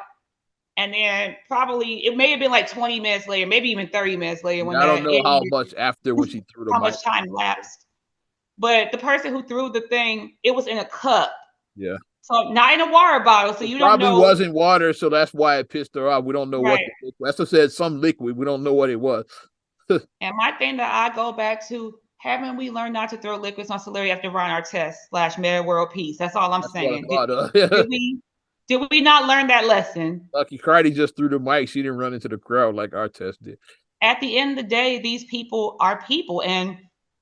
And then probably it may have been like 20 minutes later, maybe even 30 minutes later. When I don't know how much after when she threw the how much time lapsed, but the person who threw the thing, it was in a cup. Yeah. So not in a water bottle. So you don't know. Probably wasn't water, so that's why it pissed her off. We don't know what. That's what said some liquid. We don't know what it was. And my thing that I go back to, haven't we learned not to throw liquids on celebrity after run our test / Meta World Peace? That's all I'm saying. Did we not learn that lesson? Lucky Cardi just threw the mic. She didn't run into the crowd like our test did. At the end of the day, these people are people, and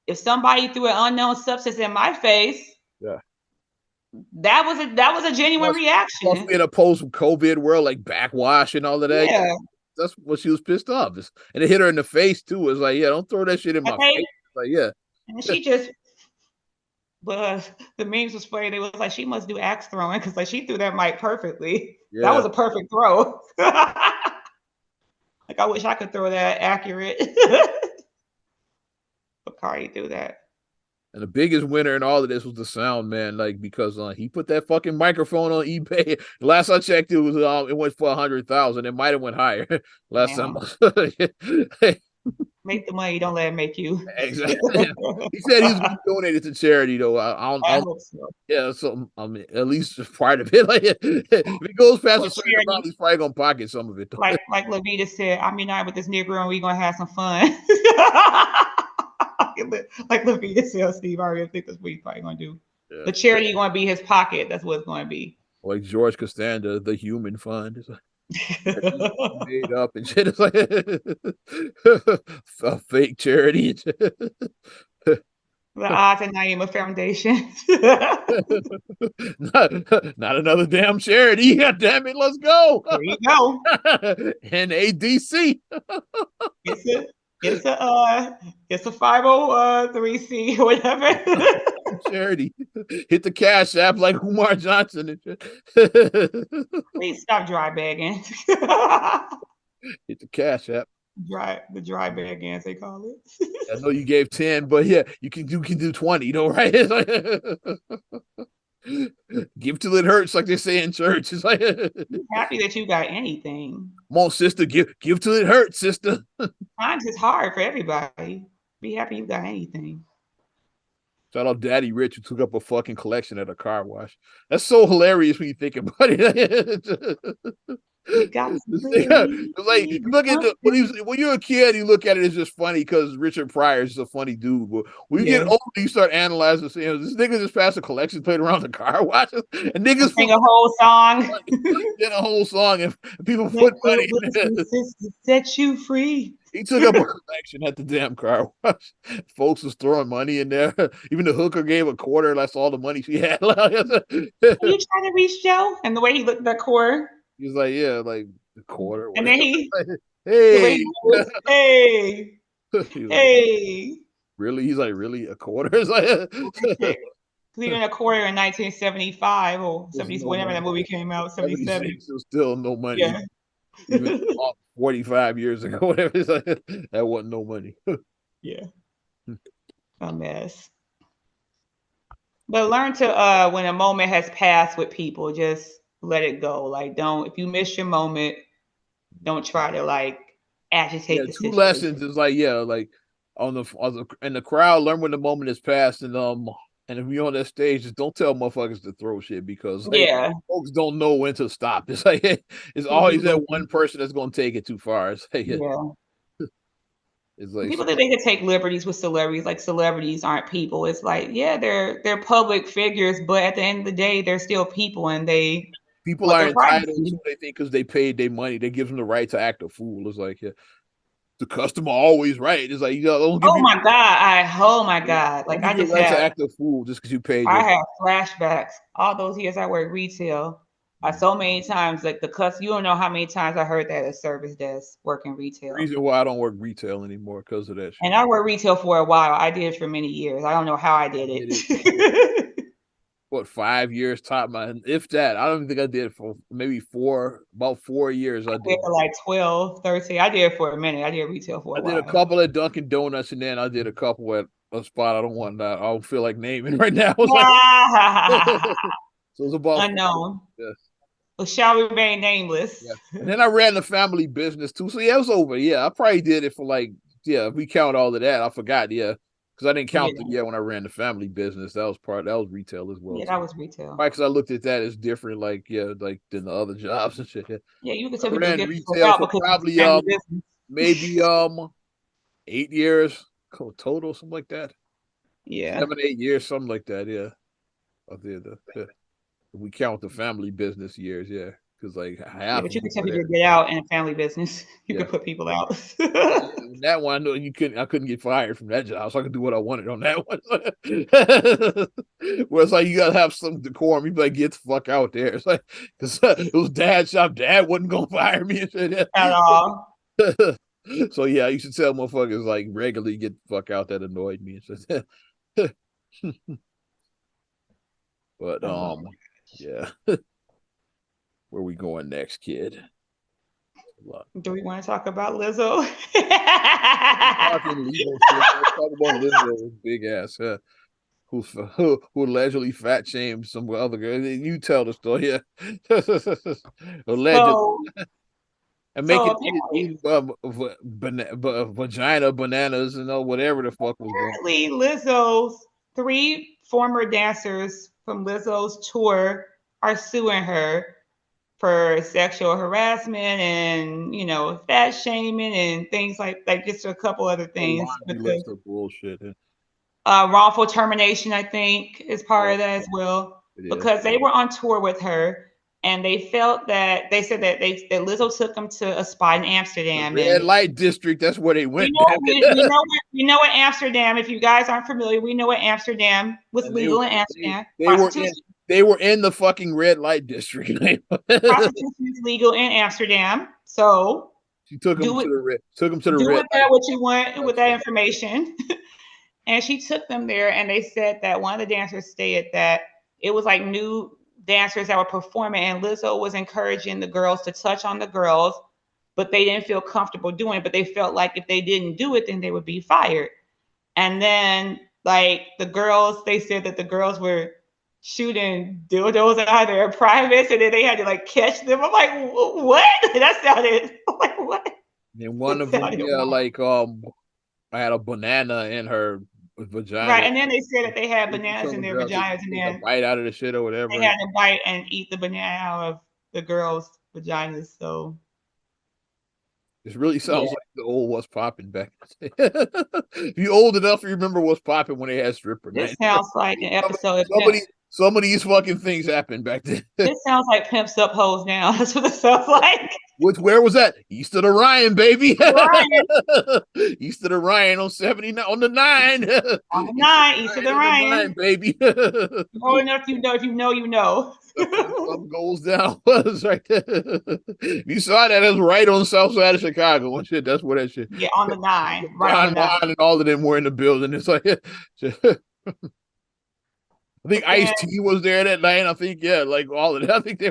if somebody threw an unknown substance in my face, that was a genuine reaction. In a post-COVID world, like backwash and all of that. Yeah. That's what she was pissed off. And it hit her in the face too. It's like, don't throw that shit in my face. Like, And she just, but the memes was funny. They was like, she must do axe throwing because like she threw that mic perfectly. Yeah. That was a perfect throw. Like I wish I could throw that accurate. But Cardi threw that. And the biggest winner in all of this was the sound man, like because he put that fucking microphone on eBay. Last I checked, it went for 100,000. It might have went higher last time. Make the money, don't let it make you. Exactly. He said he was going to donate it to charity, though. I hope so. Yeah, so I mean, at least part of it. Like, if it goes past a certain amount, he's probably gonna pocket some of it. Though. Like Levita said, I'm united with this Negro, and we're gonna have some fun. Like Levita said, Steve, I already think that's what he's probably gonna do. Yeah. The charity gonna be his pocket. That's what it's gonna be. Like George Costanza, the Human Fund. It's like, made up and shit. It's like a fake charity. The odds and Naima Foundation. not another damn charity. God damn it, let's go. There you go. NADC. It's a 503c or whatever. Charity. Hit the Cash App like Umar Johnson and shit. Please stop dry bagging. Hit the Cash App. The dry bag, as they call it. I know you gave 10, but yeah, you can do 20, you know, right? Like, give till it hurts, like they say in church. It's like, I'm happy that you got anything. Come on, sister, give till it hurts, sister. Times is hard for everybody. Be happy you got anything. Shout out Daddy Rich, who took up a fucking collection at a car wash. That's so hilarious when you think about it. Like, look at when you're a kid, you look at it, it's just funny because Richard Pryor is a funny dude. But when you get older, you start analyzing, saying, this nigga just passed a collection plate around the car washes, and niggas sing a whole song. Get a whole song, and people put money in it. Set you free. He took up a collection at the damn car wash. Folks was throwing money in there. Even the hooker gave a quarter. That's all the money she had. Are you trying to reach Joe? And the way he looked at that quarter. He was like, yeah, like the quarter. And then he, hey, hey, hey. Like, really? He's like, really? A quarter? It's like, even a quarter in 1975 or 70s, whenever that movie came out, 77. Still no money. Yeah. Even 45 years ago, whatever. It's like, that wasn't no money. Yeah. A mess. But learn to, when a moment has passed with people, just let it go. Like, if you miss your moment, don't try to like agitate the situation. 2 lessons is like, like in the crowd, learn when the moment is passed, and if you're on that stage, just don't tell motherfuckers to throw shit because folks don't know when to stop. It's like it's always that one person that's gonna take it too far. It's like, it's like people think they can take liberties with celebrities. Like, celebrities aren't people. It's like, they're public figures, but at the end of the day, they're still people, and people are entitled to, they think, because they paid their money. They give them the right to act a fool. It's like, the customer always right. It's like, oh my God. Like, I just right to act a fool just because you paid. I have flashbacks. All those years I worked retail. So many times, like, you don't know how many times I heard that at service desk working retail. The reason why I don't work retail anymore because of that shit. And I worked retail for a while. I did it for many years. I don't know how I did it. What, 5 years top, man? If that, I don't think I did it for maybe about 4 years. I did for like 12, 13. I did it for a minute. I did retail for a while. I did a couple at Dunkin' Donuts, and then I did a couple at a spot I don't feel like naming right now. So it's about unknown. Yes. Well, shall remain nameless. Yeah. And then I ran the family business too. So it was over. Yeah, I probably did it for like, if we count all of that, I forgot. Yeah. Because I didn't count it when I ran the family business. That was retail as well. Yeah, that was retail. Right, because I looked at that as different, like than the other jobs and shit. Yeah, you could tell ran retail for probably maybe 8 years total, something like that. Yeah, 7, 8 years, something like that. Yeah, I did. We count the family business years, because like half. But you could tell people to get out in a family business. You could put people out. That one, I know I couldn't get fired from that job, so I could do what I wanted on that one. Where it's like you gotta have some decorum. You be like, get the fuck out there. It's like, because it was Dad's shop. Dad wasn't gonna fire me and shit at all. So yeah, you should tell motherfuckers like regularly, get the fuck out. That annoyed me and shit. But yeah. Where we going next, kid? Do we want to talk about Lizzo? Talk about Lizzo, big ass, who allegedly fat shamed some other girl. You tell the story, yeah. Allegedly. And So making apparently, vagina bananas and whatever the fuck was going on. apparently Lizzo's 3 former dancers from Lizzo's tour are suing her for sexual harassment and fat shaming and things like just a couple other A things laundry because list of bullshit. wrongful termination I think is part Yeah, of that as well it is. because they were on tour with her and they felt that they said that that Lizzo took them to a spot in The Amsterdam red and light district. That's where they went. we know what Amsterdam. If you guys aren't familiar, we know what Amsterdam was And legal in Amsterdam. they were in the fucking red light district. Prostitution is legal in Amsterdam. So She took them to the do red with light. that what you want with that information. And she took them there, and they said that one of the dancers stated that it was like new dancers that were performing, and Lizzo was encouraging the girls to touch on the girls, but they didn't feel comfortable doing it. But they felt like if they didn't do it, then they would be fired. And then, like the girls, they said that the girls were shooting dildos out of their privates, and then they had to like catch them. I'm like, what? That sounded I'm like what? And one of them, yeah, like I had a banana in her vagina. Right, and then they said that they had bananas in their vaginas, and then bite out of the shit or whatever. they had to bite and eat the banana out of the girls' vaginas. So it really sounds like the old What's Popping back. If you old enough, you remember What's Popping when they had stripper. This sounds like an episode. Some of these fucking things happened back then. This sounds like Pimps Up Hoes now. That's what it sounds like. Where was that? East of the Ryan, baby. Ryan. East of the Ryan on 79 on the 9. On the 9, East of the Ryan, baby. Old enough, you know. If you know, you know. Some goes down was right there. You saw that as right on the south side of Chicago and shit. That's where that shit. Yeah, on the 9, right on the 9. And all of them were in the building. It's like I think Ice-T was there that night. I think, yeah, like all of that. I think they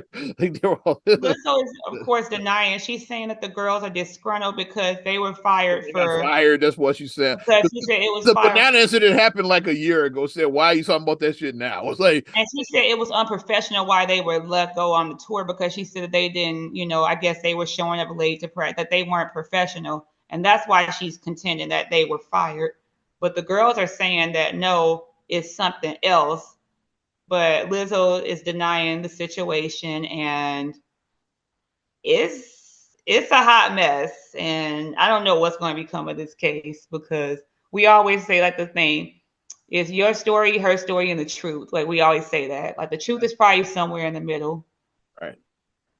were all. Lizzo is, of course, denying. She's saying that the girls are disgruntled because they were fired fired. That's what she said. Because she said it was the banana incident happened like a year ago. Said, why are you talking about that shit now? It's like, and she said it was unprofessional why they were let go on the tour because she said that they didn't, I guess they were showing up late to practice, that they weren't professional, and that's why she's contending that they were fired. But the girls are saying that no, it's something else. But Lizzo is denying the situation, and it's a hot mess. And I don't know what's going to become of this case because we always say like the thing is your story, her story, and the truth. Like we always say that. Like the truth is probably somewhere in the middle. Right.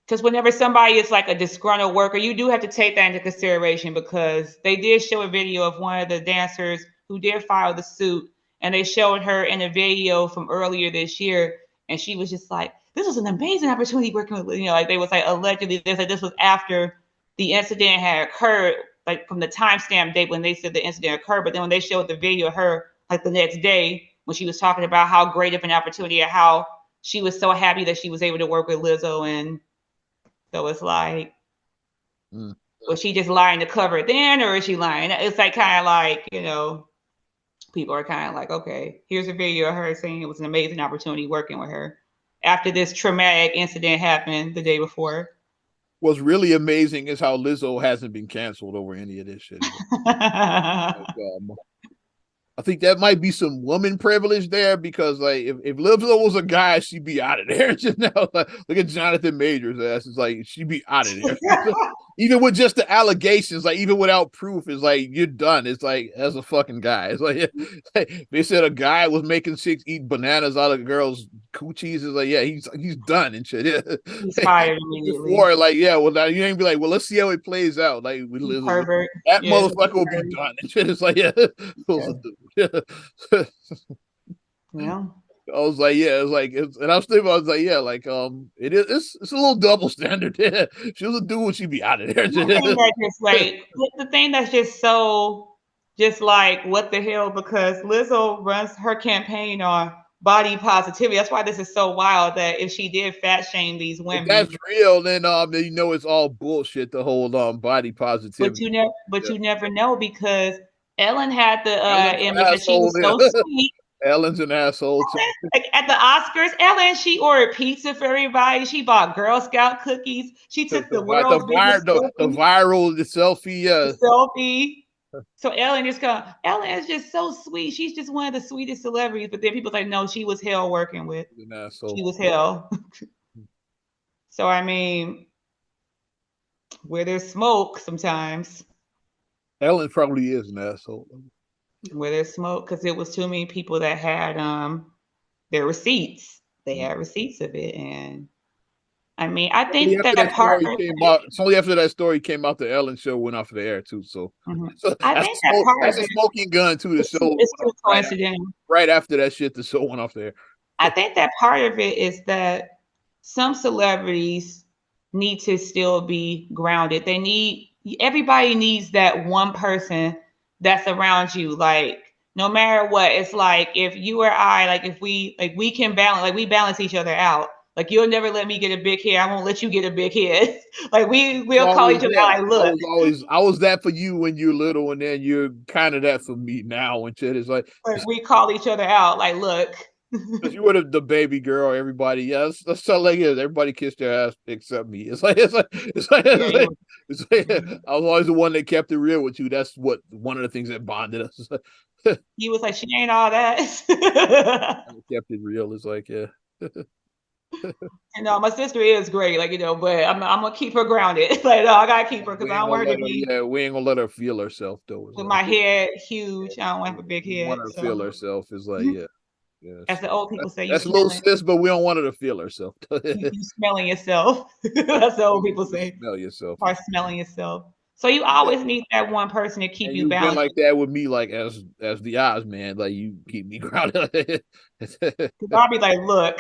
Because whenever somebody is like a disgruntled worker, you do have to take that into consideration because they did show a video of one of the dancers who did file the suit. And they showed her in a video from earlier this year, and she was just like, "This was an amazing opportunity working with," like they was like allegedly they said this was after the incident had occurred, like from the timestamp date when they said the incident occurred. But then when they showed the video of her like the next day when she was talking about how great of an opportunity and how she was so happy that she was able to work with Lizzo, and so it's like, was she just lying to cover it then, or is she lying? It's like kind of like people are kind of like, okay, here's a video of her saying it was an amazing opportunity working with her after this traumatic incident happened the day before. What's really amazing is how Lizzo hasn't been canceled over any of this shit. I think that might be some woman privilege there because, like, if Lizzo was a guy, she'd be out of there. Just now, like, look at Jonathan Majors' ass. It's like she'd be out of there. Even with just the allegations, like even without proof, it's like you're done. It's like as a fucking guy. It's like they said a guy was making chicks eat bananas out of girls' coochies. It's like, yeah, he's done and shit. Yeah. He's fired immediately. Before, like, yeah, well, now you ain't be like, well, let's see how it plays out. Like with Lizzo, that motherfucker will be done and shit. It's like, yeah. Yeah. I was like, yeah, it's like, and I was thinking, I was like, yeah, like, it's a little double standard. Yeah, she was a dude, she'd be out of there. The thing that's just so, just like, what the hell? Because Lizzo runs her campaign on body positivity. That's why this is so wild. That if she did fat shame these women, if that's real, then it's all bullshit. The whole body positivity. But you never know because Ellen had the image that she was so sweet. Ellen's an asshole too. Like at the Oscars, Ellen, she ordered pizza for everybody. She bought Girl Scout cookies. She took the world's biggest viral selfie. The selfie. So Ellen Ellen is just so sweet. She's just one of the sweetest celebrities. But then people like, no, she was hell working with. She was hell. So I mean, where there's smoke, sometimes. Ellen probably is an asshole. Where there's smoke, because it was too many people that had their receipts. They had receipts of it, and I mean, I think that part came out. It's only after that story came out, the Ellen show went off the air too. So, I think that's a smoking gun too. The show it's too coincidental. Right after that shit, the show went off the air. I think that part of it is that some celebrities need to still be grounded. Everybody needs that one person that's around you. Like, no matter what, it's like if you or I, like if we can balance, like we balance each other out. Like, you'll never let me get a big head. I won't let you get a big head. Like we'll call each other like, look. I was that for you when you're little, and then you're kind of that for me now. And shit, it's like we call each other out. Like, look. Because you were the baby girl, everybody. Yes, that's so like it. Everybody kissed their ass except me. It's like I was always the one that kept it real with you. That's one of the things that bonded us. He was like, she ain't all that. Kept it real. It's like, yeah. You know, my sister is great, like, you know, but I'm gonna keep her grounded. Like, no, I gotta keep her because I don't want her to be. Yeah, we ain't gonna let her feel herself though. With my head huge, I don't have a big head. Want her to feel herself is like, yeah. Yes. As the old people say, that's a little sis, but we don't want her to feel herself. You smelling yourself. That's the old people say. Smell yourself. Or smelling yourself. So you always need that one person to keep you balanced. Been like that with me, like as the Oz man, like you keep me grounded. I'll be like, look,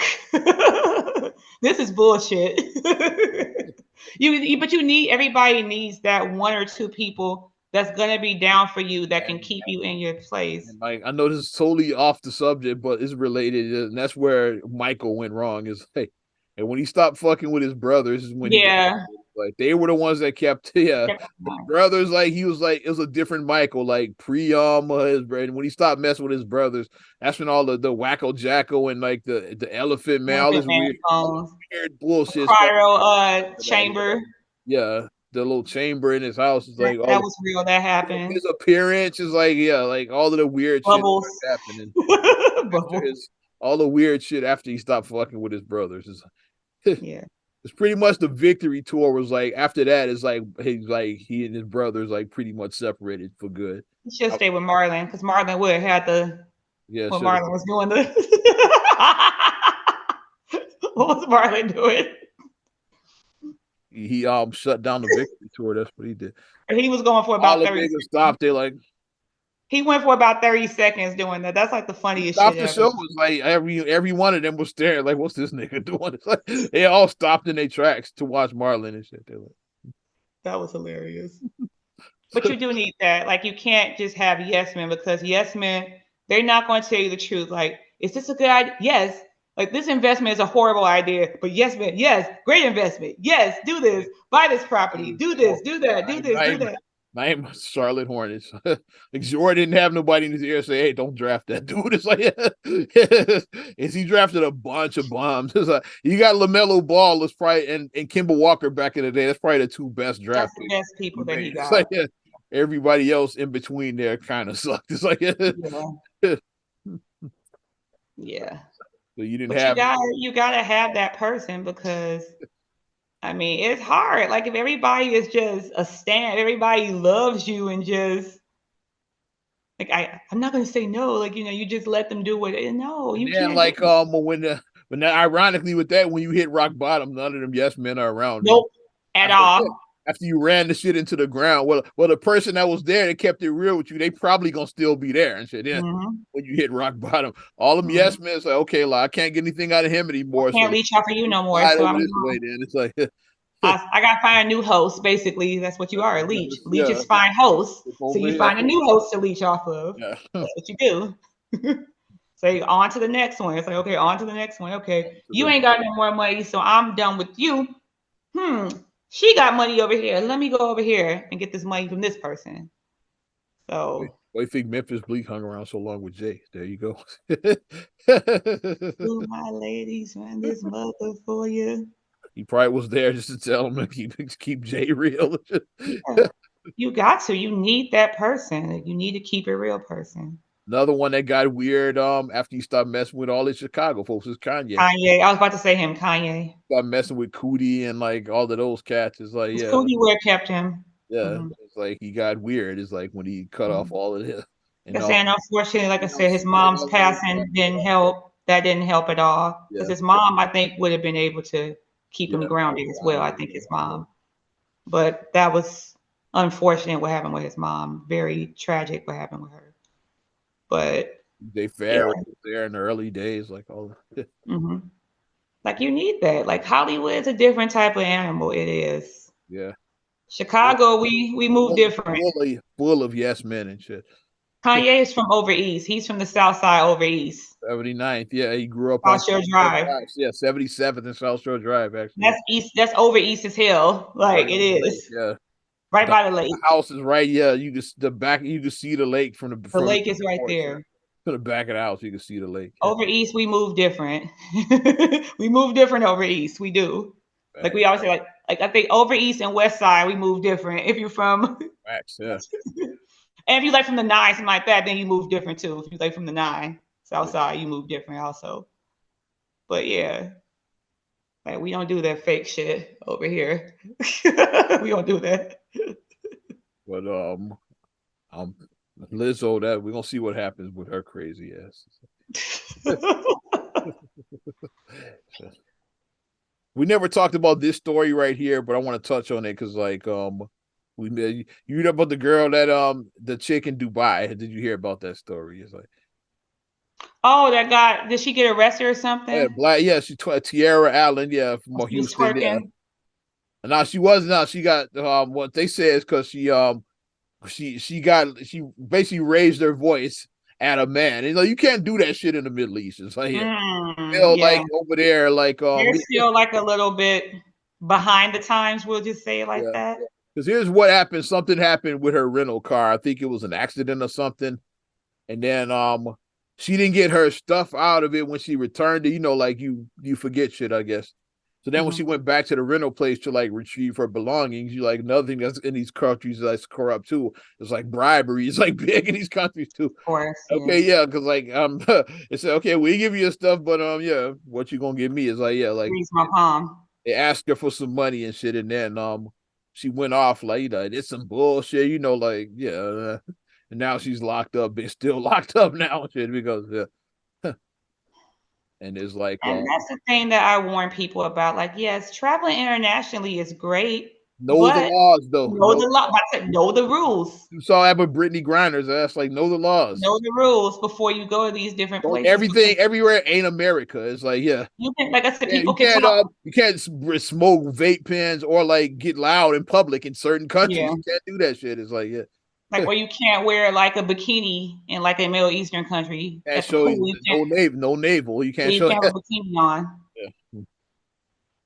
this is bullshit. But everybody needs that one or two people that's gonna be down for you, that can keep you in your place. And like, I know this is totally off the subject, but it's related, and that's where Michael went wrong. Is like, and when he stopped fucking with his brothers, is when like they were the ones that kept brothers. Like he was like, it was a different Michael, like his brother. When he stopped messing with his brothers, that's when all the Wacko Jacko and like the Elephant Man, all this weird bullshit. Chamber. Yeah. The little chamber in his house is like that was real. That happened. His appearance is like, yeah, like all of the weird Bubbles. shit happening. All the weird shit after he stopped fucking with his brothers. Yeah. It's pretty much the victory tour was like, after that, it's like he and his brothers like pretty much separated for good. He should stay with Marlon, because Marlon would have had what Marlon was doing what was Marlon doing? He shut down the victory tour. That's what he did. And he was going for about 30 seconds. Stopped there, like he went for about 30 seconds doing that. That's like the funniest shit ever. The show was like every one of them was staring like, what's this nigga doing? It's like they all stopped in their tracks to watch Marlon and shit. That was hilarious. But you do need that. Like, you can't just have yes men, because yes men, they're not going to tell you the truth. Like, is this a good idea? Yes. Like, this investment is a horrible idea, but yes, man, yes, great investment. Yes, do this, buy this property, do this, do that, do this, do that. My name is Charlotte Hornets. Like, Jordan didn't have nobody in his ear say, "Hey, don't draft that dude." It's like, is he drafted a bunch of bombs? It's like, you got LaMelo Ball, that's probably, and Kemba Walker back in the day. That's probably the two best drafts. That's the best people that he got. Like, everybody else in between there kind of sucked. It's like, yeah. So you didn't have. You gotta have that person, because I mean, it's hard. Like, if everybody is just a stand, everybody loves you, and just like, I'm not gonna say no. Like, you know, you just let them do what. No, you can't. Like when ironically with that, when you hit rock bottom, none of them yes men are around. Nope, at all. After you ran the shit into the ground, well, the person that was there that kept it real with you, they probably gonna still be there and shit. Yeah, when you hit rock bottom, all of them yes men say, okay, like, I can't get anything out of him anymore. I can't leech off of you no more. So I'm this way, then it's like I gotta find a new host. Basically, that's what you are, a leech. Leeches find hosts, so you find a new host to leech off of. Yeah. That's what you do. So on to the next one. It's like, okay, on to the next one. Okay, you ain't got no more money, so I'm done with you. She got money over here. Let me go over here and get this money from this person. So Why you think Memphis Bleak hung around so long with Jay? There you go. Do my ladies run this mother for you? He probably was there just to tell him to keep Jay real. Yeah. You got to. You need that person. You need to keep it real person. Another one that got weird after he stopped messing with all the Chicago folks is Kanye. Kanye. I was about to say him, Kanye. Start messing with Cootie and like all of those cats. It's like, yeah. Cootie where kept him. Yeah. Mm-hmm. It's like he got weird. It's like when he cut off all of this. And unfortunately, like I said, his mom's passing didn't help. That didn't help at all. Because his mom, I think, would have been able to keep him grounded as well. I think his mom. But that was unfortunate what happened with his mom. Very tragic what happened with her. But Jay Farrell was there in the early days, like all. Like you need that. Like Hollywood is a different type of animal. It is. Yeah. Chicago, we move different. Full of yes men and shit. Kanye is from over east. He's from the South Side over east. 79th. Yeah, he grew up South Shore Drive. Yeah, 77th and South Shore Drive, actually. That's east. That's over east as hell. Like it is. Yeah. Right by the lake. The house is right. Yeah, you can you can see the lake from the. The lake is right there. To the back of the house, you can see the lake. Over east, we move different. We move different over east. We do. Right. Like we always say, like I think over east and west side, we move different. If you're from. Facts, yeah. And if you like from the 9, something like that, then you move different too. If you like from the 9, South Side, you move different also. But yeah, like we don't do that fake shit over here. We don't do that. But Lizzo, that we're gonna see what happens with her crazy ass. We never talked about this story right here, but I want to touch on it because like you know about the girl that the chick in Dubai. Did you hear about that story? It's like, oh, that guy, did she get arrested or something? Yeah, she Tiara Allen, yeah, from Houston. Yeah. No, she wasn't. No, she got what they say is because she basically raised her voice at a man. And, you can't do that shit in the Middle East. It's like like over there, like they're still like a little bit behind the times. We'll just say it like that. Because here's what happened. Something happened with her rental car. I think it was an accident or something. And then she didn't get her stuff out of it when she returned it. Like you forget shit, I guess. So then when she went back to the rental place to like retrieve her belongings, you like another thing that's in these countries that's corrupt too. It's like bribery. It's like big in these countries too. Of course. Okay, yeah, because like it said, okay, we give you your stuff, but yeah, what you gonna give me is like, yeah, like my palm. They asked her for some money and shit, and then she went off like, it's some bullshit, like, yeah. And now she's locked up, but still locked up now and shit because and it's like, and that's the thing that I warn people about. Like, yes, traveling internationally is great. Know the laws, though. Know the rules. You saw that with Brittany Griner's ass. Like, know the laws. Know the rules before you go to these different places. Everything, everywhere ain't America. It's like, yeah. You can, like I said, you can't smoke vape pens or like get loud in public in certain countries. Yeah. You can't do that shit. It's like, yeah. Like where you can't wear like a bikini in like a Middle Eastern country. Can't show no navel. You can't show have a bikini on. Yeah.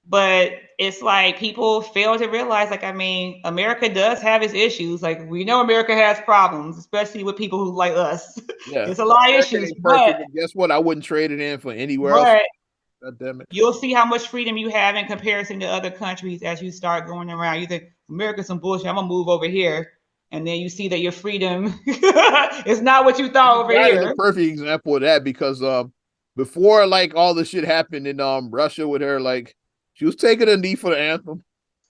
But it's like people fail to realize, like, I mean, America does have its issues. Like, we know America has problems, especially with people who like us. Yeah. There's a lot of issues. But guess what? I wouldn't trade it in for anywhere else. God damn it. You'll see how much freedom you have in comparison to other countries as you start going around. You think America's some bullshit. I'm gonna move over here. And then you see that your freedom is not what you thought over here. That's a perfect example of that because before like all the shit happened in Russia with her, like she was taking a knee for the anthem.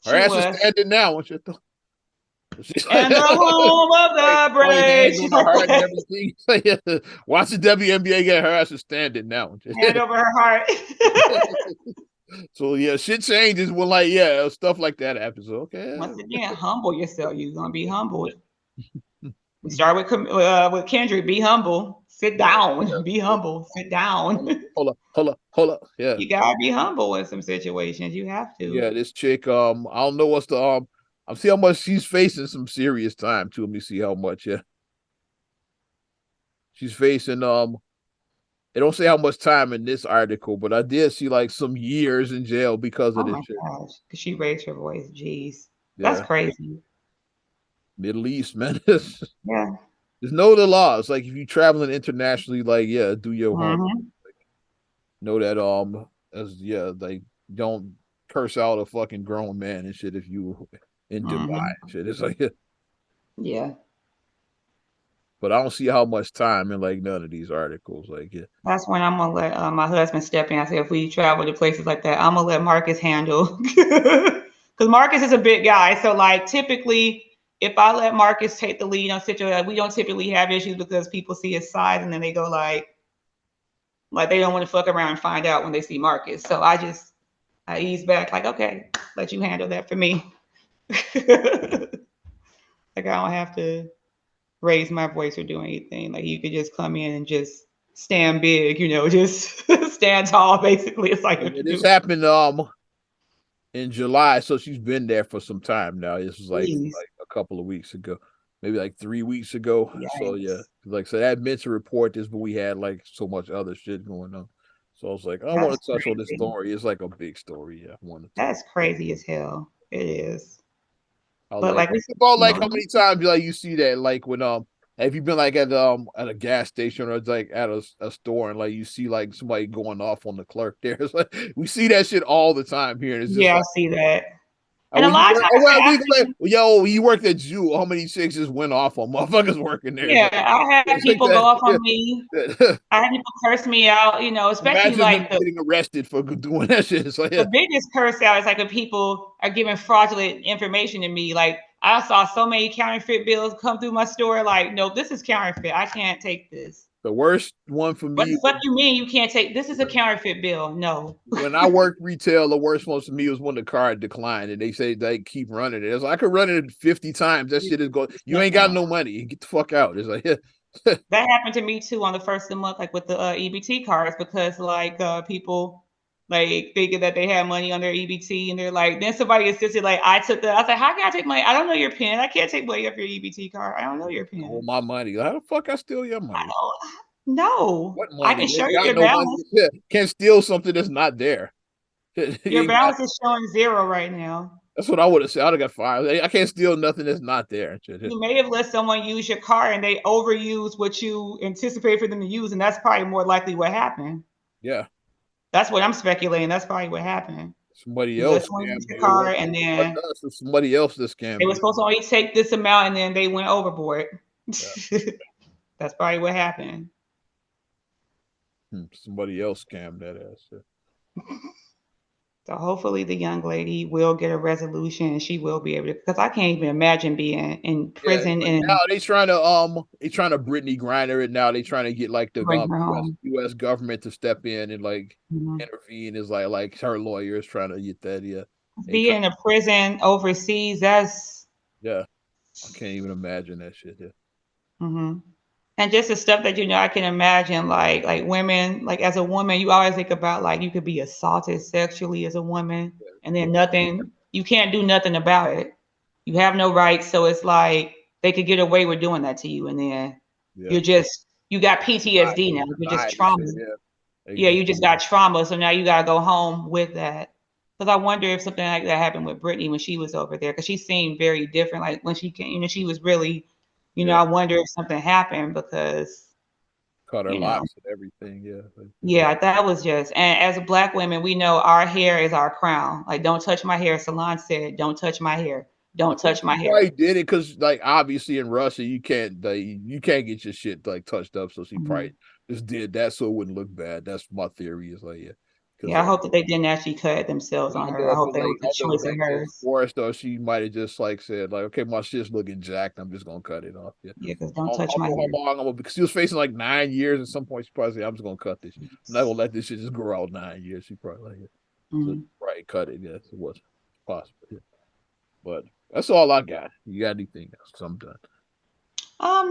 Her ass is standing now. And the home of the brave. Watch the WNBA get her ass is standing now. Hand over her heart. So yeah, shit changes when stuff like that happens. Okay. Once again, humble yourself. You're gonna be humbled. We start with Kendrick. Be humble. Sit down. Be humble. Sit down. Hold up. Yeah. You gotta be humble in some situations. You have to. Yeah, this chick. I don't know what's the I'm see how much she's facing some serious time too. Let me see how much. Yeah. She's facing They don't say how much time in this article, but I did see like some years in jail because of this shit. Gosh, because she raised her voice. Jeez. That's crazy. Middle East, man. Yeah. Just know the laws. Like if you traveling internationally, like do your homework. Like, know that like don't curse out a fucking grown man and shit if you in Dubai and shit. It's like yeah. But I don't see how much time in like none of these articles. Like That's when I'm gonna let my husband step in. I say if we travel to places like that, I'm gonna let Marcus handle because Marcus is a big guy. So like typically, if I let Marcus take the lead on situation, we don't typically have issues because people see his size and then they go like they don't want to fuck around and find out when they see Marcus. So I ease back like, okay, let you handle that for me. Like I don't have to raise my voice or do anything. Like you could just come in and just stand big, just stand tall. Basically, it's like this happened in July, so she's been there for some time now. This was like a couple of weeks ago, maybe like 3 weeks ago. Yikes. So yeah, like so that meant to report this, but we had like so much other shit going on. So I was like, I want to touch on this story. It's like a big story. Yeah, I want to. That's crazy as hell. It is. But like about like how many times you see that like when have you been like at a gas station or like at a store and like you see like somebody going off on the clerk there? It's like we see that shit all the time here. And it's just I see that. And a lot of times, yo, you worked at Jew. How many chicks just went off on motherfuckers working there? Yeah, I had people go off on me. I had people curse me out, especially imagine like getting arrested for doing that shit. It's like, the biggest curse out is like when people are giving fraudulent information to me. Like I saw so many counterfeit bills come through my store. Like, no, this is counterfeit. I can't take this. The worst one for me. What the fuck you mean you can't take this? Is a counterfeit bill? No. When I worked retail, the worst one for me was when the card declined and they say they keep running it. It's like I could run it 50 times. That shit is going. You ain't got no money. Get the fuck out. It's like that happened to me too on the first of the month, like with the EBT cards, because like people like thinking that they had money on their EBT and they're like, then somebody insisted like I was like, how can I take money? I don't know your PIN. I can't take money off your EBT card. I don't know your PIN. Oh, my money. How the fuck I steal your money? No. What money? I can show you your balance. Can't steal something that's not there. Your balance is showing 0 right now. That's what I would have said. I'd have got fired. I can't steal nothing that's not there. You may have let someone use your car and they overuse what you anticipate for them to use, and that's probably more likely what happened. Yeah. That's what I'm speculating. That's probably what happened. Somebody else used your car, and then somebody else this scam. They were supposed to only take this amount, and then they went overboard. Yeah. That's probably what happened. Somebody else scammed that ass. So hopefully the young lady will get a resolution and she will be able to, because I can't even imagine being in prison. And now they trying to Brittany Griner it now. They trying to get like the US government to step in and like intervene. Is like her lawyer is trying to get that. Yeah. Being in a prison overseas, that's I can't even imagine that shit. Yeah. Mm-hmm. And just the stuff that I can imagine, like women, like as a woman, you always think about like you could be assaulted sexually as a woman, and then you can't do nothing about it. You have no rights, so it's like they could get away with doing that to you, and then you got PTSD now. You're just trauma. You just got trauma, so now you gotta go home with that. Because I wonder if something like that happened with Brittany when she was over there, because she seemed very different. Like when she came, she was really. I wonder if something happened because cut her locks and everything. That was just. And as Black women, we know our hair is our crown. Like, don't touch my hair. Salon said, "Don't touch my hair. Don't touch my hair." Probably did it because, like, obviously in Russia you can't get your shit like touched up. So she probably just did that so it wouldn't look bad. That's my theory. Is like I hope that they didn't actually cut themselves on her. I hope that was a choice of hers. Or though she might have just like said like, okay, my shit's looking jacked. I'm just gonna cut it off. Yeah, because don't touch my hair. Because she was facing like 9 years. At some point, she probably said, "I'm just gonna cut this. I'm not gonna let this shit just grow out 9 years." She probably like so probably cut it. Yes, it was possible. Yeah. But that's all I got. You got anything else? I'm done.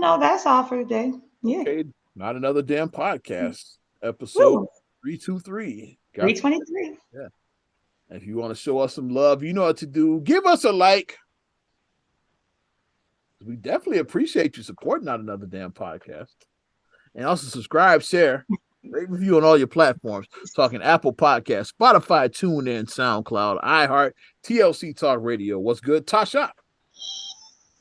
No, that's all for today. Yeah. Okay, not another damn podcast. Episode 323. 323. Yeah. And if you want to show us some love, you know what to do. Give us a like. We definitely appreciate you supporting Not Another Damn Podcast. And also subscribe, share, rate, review on all your platforms. Talking Apple Podcasts, Spotify, TuneIn, SoundCloud, iHeart, TLC Talk Radio. What's good? Tasha.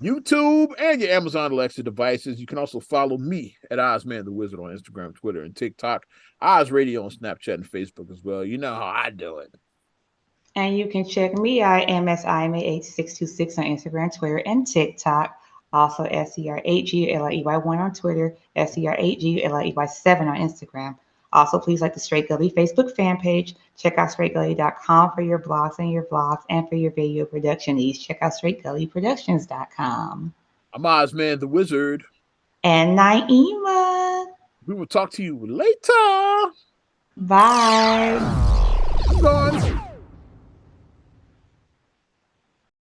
YouTube, and your Amazon Alexa devices. You can also follow me at Ozman the Wizard on Instagram, Twitter, and TikTok. Oz Radio on Snapchat and Facebook as well. You know how I do it. And you can check me out, MSIMA8626 on Instagram, Twitter, and TikTok. Also, SCR8GULIEY1 on Twitter, SCR8GULIEY7 on Instagram. Also, please like the Straight Gully Facebook fan page. Check out straightgully.com for your blogs and for your video production needs. Check out straightgullyproductions.com. I'm Ozman the Wizard. And Naima. We will talk to you later. Bye. Gone.